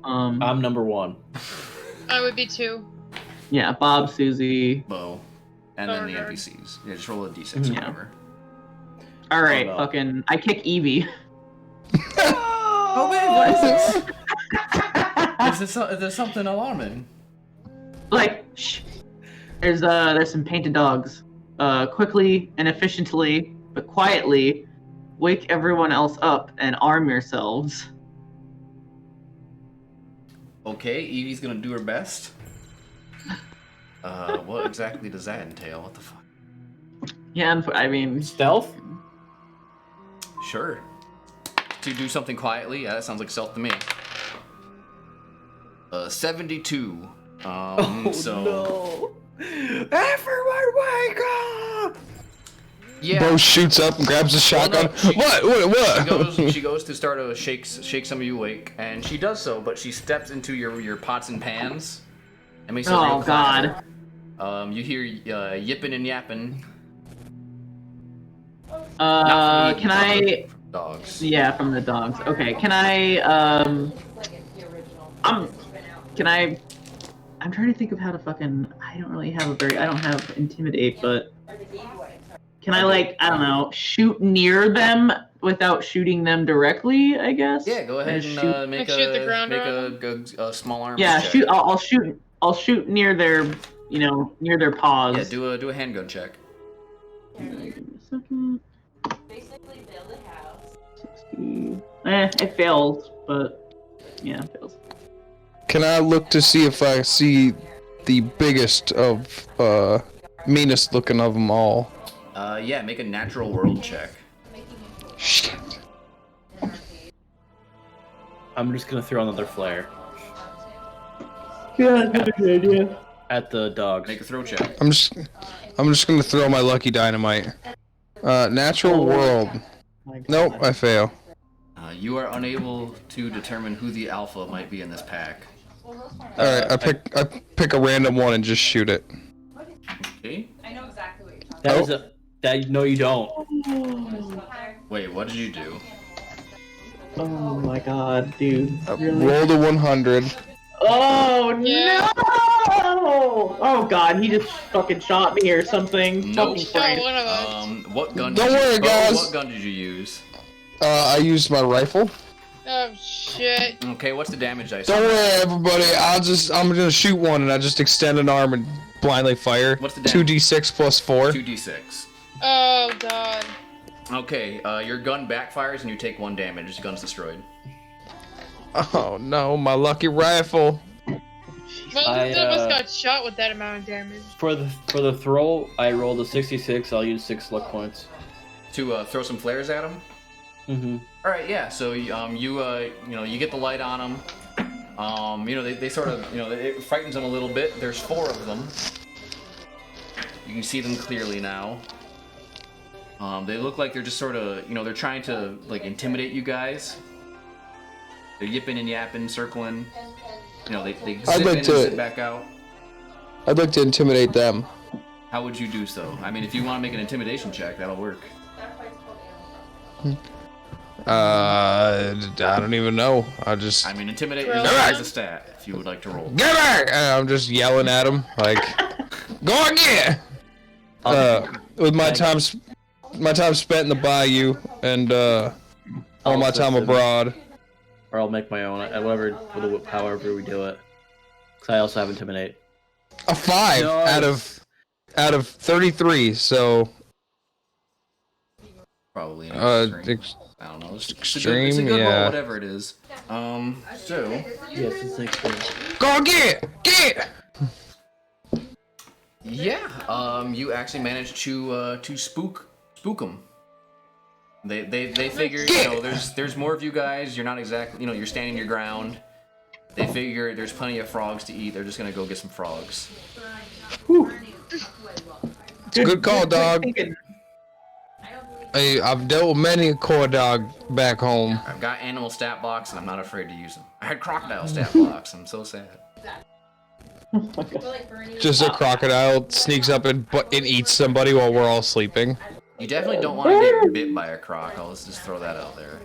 I'm number one. I would be 2. Yeah, Bob, Susie. Bo. and then the Darn. NPCs. Yeah, just roll a d6 or Yeah. whatever. All right, no. fucking. I kick Evie. Oh wait, what is this? Is there something alarming? Like, shh. There's some painted dogs. Quickly and efficiently, but quietly, wake everyone else up and arm yourselves. Okay, Evie's gonna do her best. What exactly does that entail? What the fuck? Yeah, I mean, Stealth? Sure. To do something quietly? Yeah, that sounds like stealth to me. 72. No. Everyone wake up! Yeah. Bo shoots up and grabs a shotgun. no, she- What? She goes to start to shake some of you awake, and she does so, but she steps into your pots and pans and makes a oh real clatter. god. You hear yipping and yapping. Not from Can I? Evie, from dogs. Yeah, from the dogs. Okay, can I? Can I? I'm trying to think of how to fucking. I don't have intimidate, but can I like I don't know shoot near them without shooting them directly? I guess. Yeah, go ahead Shoot- and make Like shoot the a ground around a small arm. Yeah, check. shoot. I'll shoot. I'll shoot near their, near their paws. Yeah, do a handgun check. Give me a second. Basically build a house. 60. It fails, but yeah, it fails. Can I look to see if I see the biggest of, meanest looking of them all? Yeah, make a natural world check. Shit. I'm just gonna throw another flare Yeah, that's a good idea. at the dogs. Make a throw check. I'm just gonna throw my lucky dynamite. Natural world. Nope, I fail. You are unable to determine who the alpha might be in this pack. Alright, I pick a random one and just shoot it. Okay. I know exactly what you're talking That Oh. is that. No, you don't. about. Wait, what did you do? Oh my god, dude. Roll the 100. Oh Yeah. no! Oh god, he just fucking shot me or something. Nope. Fucking Shot Christ. one of us. What gun? Don't did worry, you, guys. What gun did you use? I used my rifle. Oh shit. Okay, what's the damage dice? Don't worry, everybody. I'm gonna shoot one and I just extend an arm and blindly fire. What's the damage? 2d6 plus 4. 2d6. Oh god. Okay, your gun backfires and you take 1 damage. The gun's destroyed. Oh no, my lucky rifle. Well, I, none of us got shot with that amount of damage. For the throw, I rolled a 66. I'll use 6 luck points. To throw some flares at him. Mm-hmm. All right, yeah. So you get the light on them. They sort of it frightens them a little bit. There's 4 of them. You can see them clearly now. They look like they're just sort of they're trying to like intimidate you guys. They're yipping and yapping, circling. They zip in and sit back out. I'd like to intimidate them. How would you do so? I mean, if you want to make an intimidation check, that'll work. I don't even know. I mean, intimidate Roll is it. a stat if you would like to roll. Get back! And I'm just yelling at them like, go again! With my time spent in the bayou and all my time abroad. Or I'll make my own. However we do it. Cause I also have intimidate. A 5 Nice. out of 33. So Probably. extreme, I don't know. It's a extreme, good roll, yeah. whatever it is. So Yes, it's like go get. yeah, you actually managed to spook them. They figure there's more of you guys. You're not exactly you're standing your ground. They figure there's plenty of frogs to eat. They're just gonna go get some frogs. It's a good call, dog. thinking. I've dealt with many a core dog back home. I've got animal stat blocks and I'm not afraid to use them. I had crocodile stat blocks. I'm so sad. Just a crocodile sneaks up and eats somebody while we're all sleeping. You definitely don't want to get bit by a croc. I'll just throw that out there.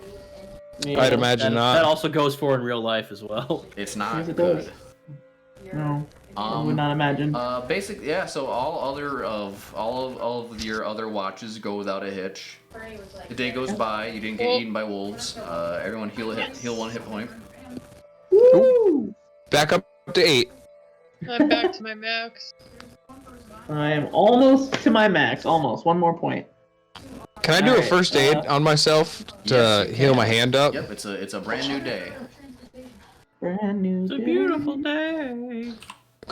I'd imagine that not. also goes for in real life as well. It's not Yes, it good. does. No. I would not imagine. Basic, yeah. So all of your other watches go without a hitch. The day goes by, you didn't get eaten by wolves. Everyone heal 1 hit point. Woo! Back up to 8. I'm back to my max. I am almost to my max. Almost. 1 more point. Can I do a Alright, first aid on myself to Yes, you heal can. my hand up? Yep, it's a brand new day. Brand new It's a day. beautiful day.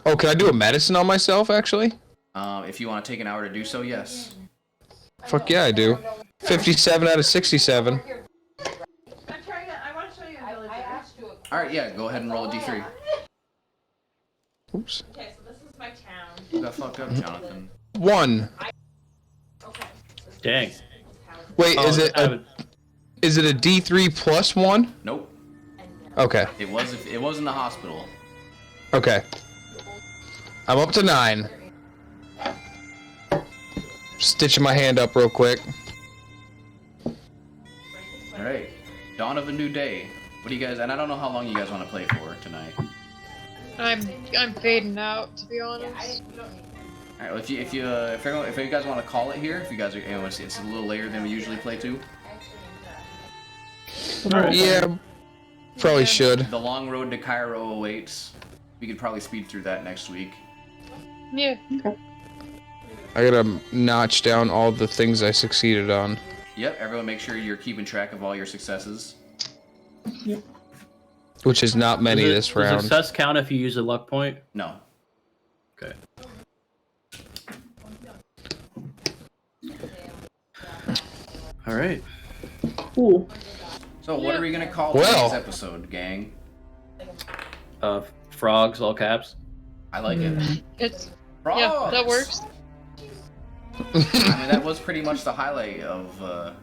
Oh, can I do a medicine on myself, actually? If you want to take an hour to do so, yes. Fuck yeah, I do. 57 out of 67. I'm trying to. I want to show you. I asked you. All right, yeah. Go ahead and roll a d3. Oops. Okay, so this is my town. You got fucked up, Jonathan. 1. Okay. Dang. Wait, Oh, is it a D3 plus 1? Nope. Okay. It was in the hospital. Okay. I'm up to 9. Stitching my hand up real quick. All right. Dawn of a new day. What do you guys? And I don't know how long you guys want to play for tonight. I'm fading out, to be honest. All right. Well, if you guys want to call it here, if you guys are, it's a little later than we usually play to. Yeah, probably should. The long road to Cairo awaits. We could probably speed through that next week. Yeah. I gotta notch down all the things I succeeded on. Yep. Everyone, make sure you're keeping track of all your successes. Which is not many this Does round. success count if you use a luck point? No. Okay. All right. Cool. So what are we gonna call Well. today's episode, gang? Frogs, all caps. I like it. It's Frogs. yeah, that works. I mean, that was pretty much the highlight of.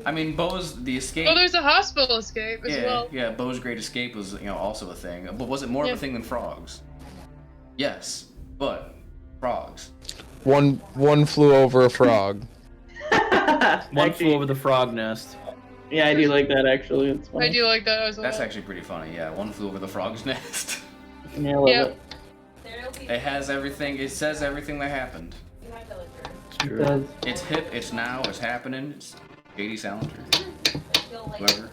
I mean, the escape. Oh, there's a hospital escape as yeah, well. yeah. Bo's great escape was also a thing, but was it more of Yeah. a thing than frogs? Yes, but frogs. One flew over a frog. One flew over the frog nest. Yeah, I do like that actually. It's funny. I do like that as well. That's actually pretty funny. Yeah, one flew over the frog's nest. Yeah, I love Yeah. it. It has everything. It says everything that happened. It's It true. does. It's hip. It's now. It's happening. It's JD Salinger. Whoever.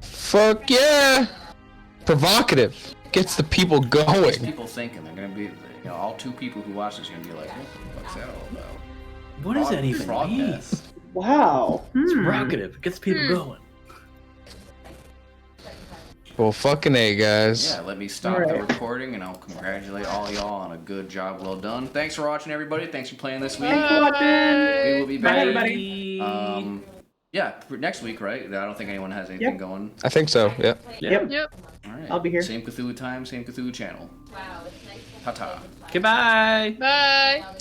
Fuck yeah! Provocative. Gets the people going. People thinking they're gonna be. All 2 people who watch this are gonna be like, what the fuck's that all about? What does that even Frog mean? nest. Wow. It's provocative. It gets people going. Well, fucking A, guys. Yeah, let me stop the recording and I'll congratulate all y'all on a good job well done. Thanks for watching, everybody. Thanks for playing this week. Thanks for watching. We will be Bye, back. everybody. Yeah, for next week, right? I don't think anyone has anything Yep. going. I think so, yeah. Yep. Yep. All right. I'll be here. Same Cthulhu time, same Cthulhu channel. Ta-ta. Goodbye. Bye.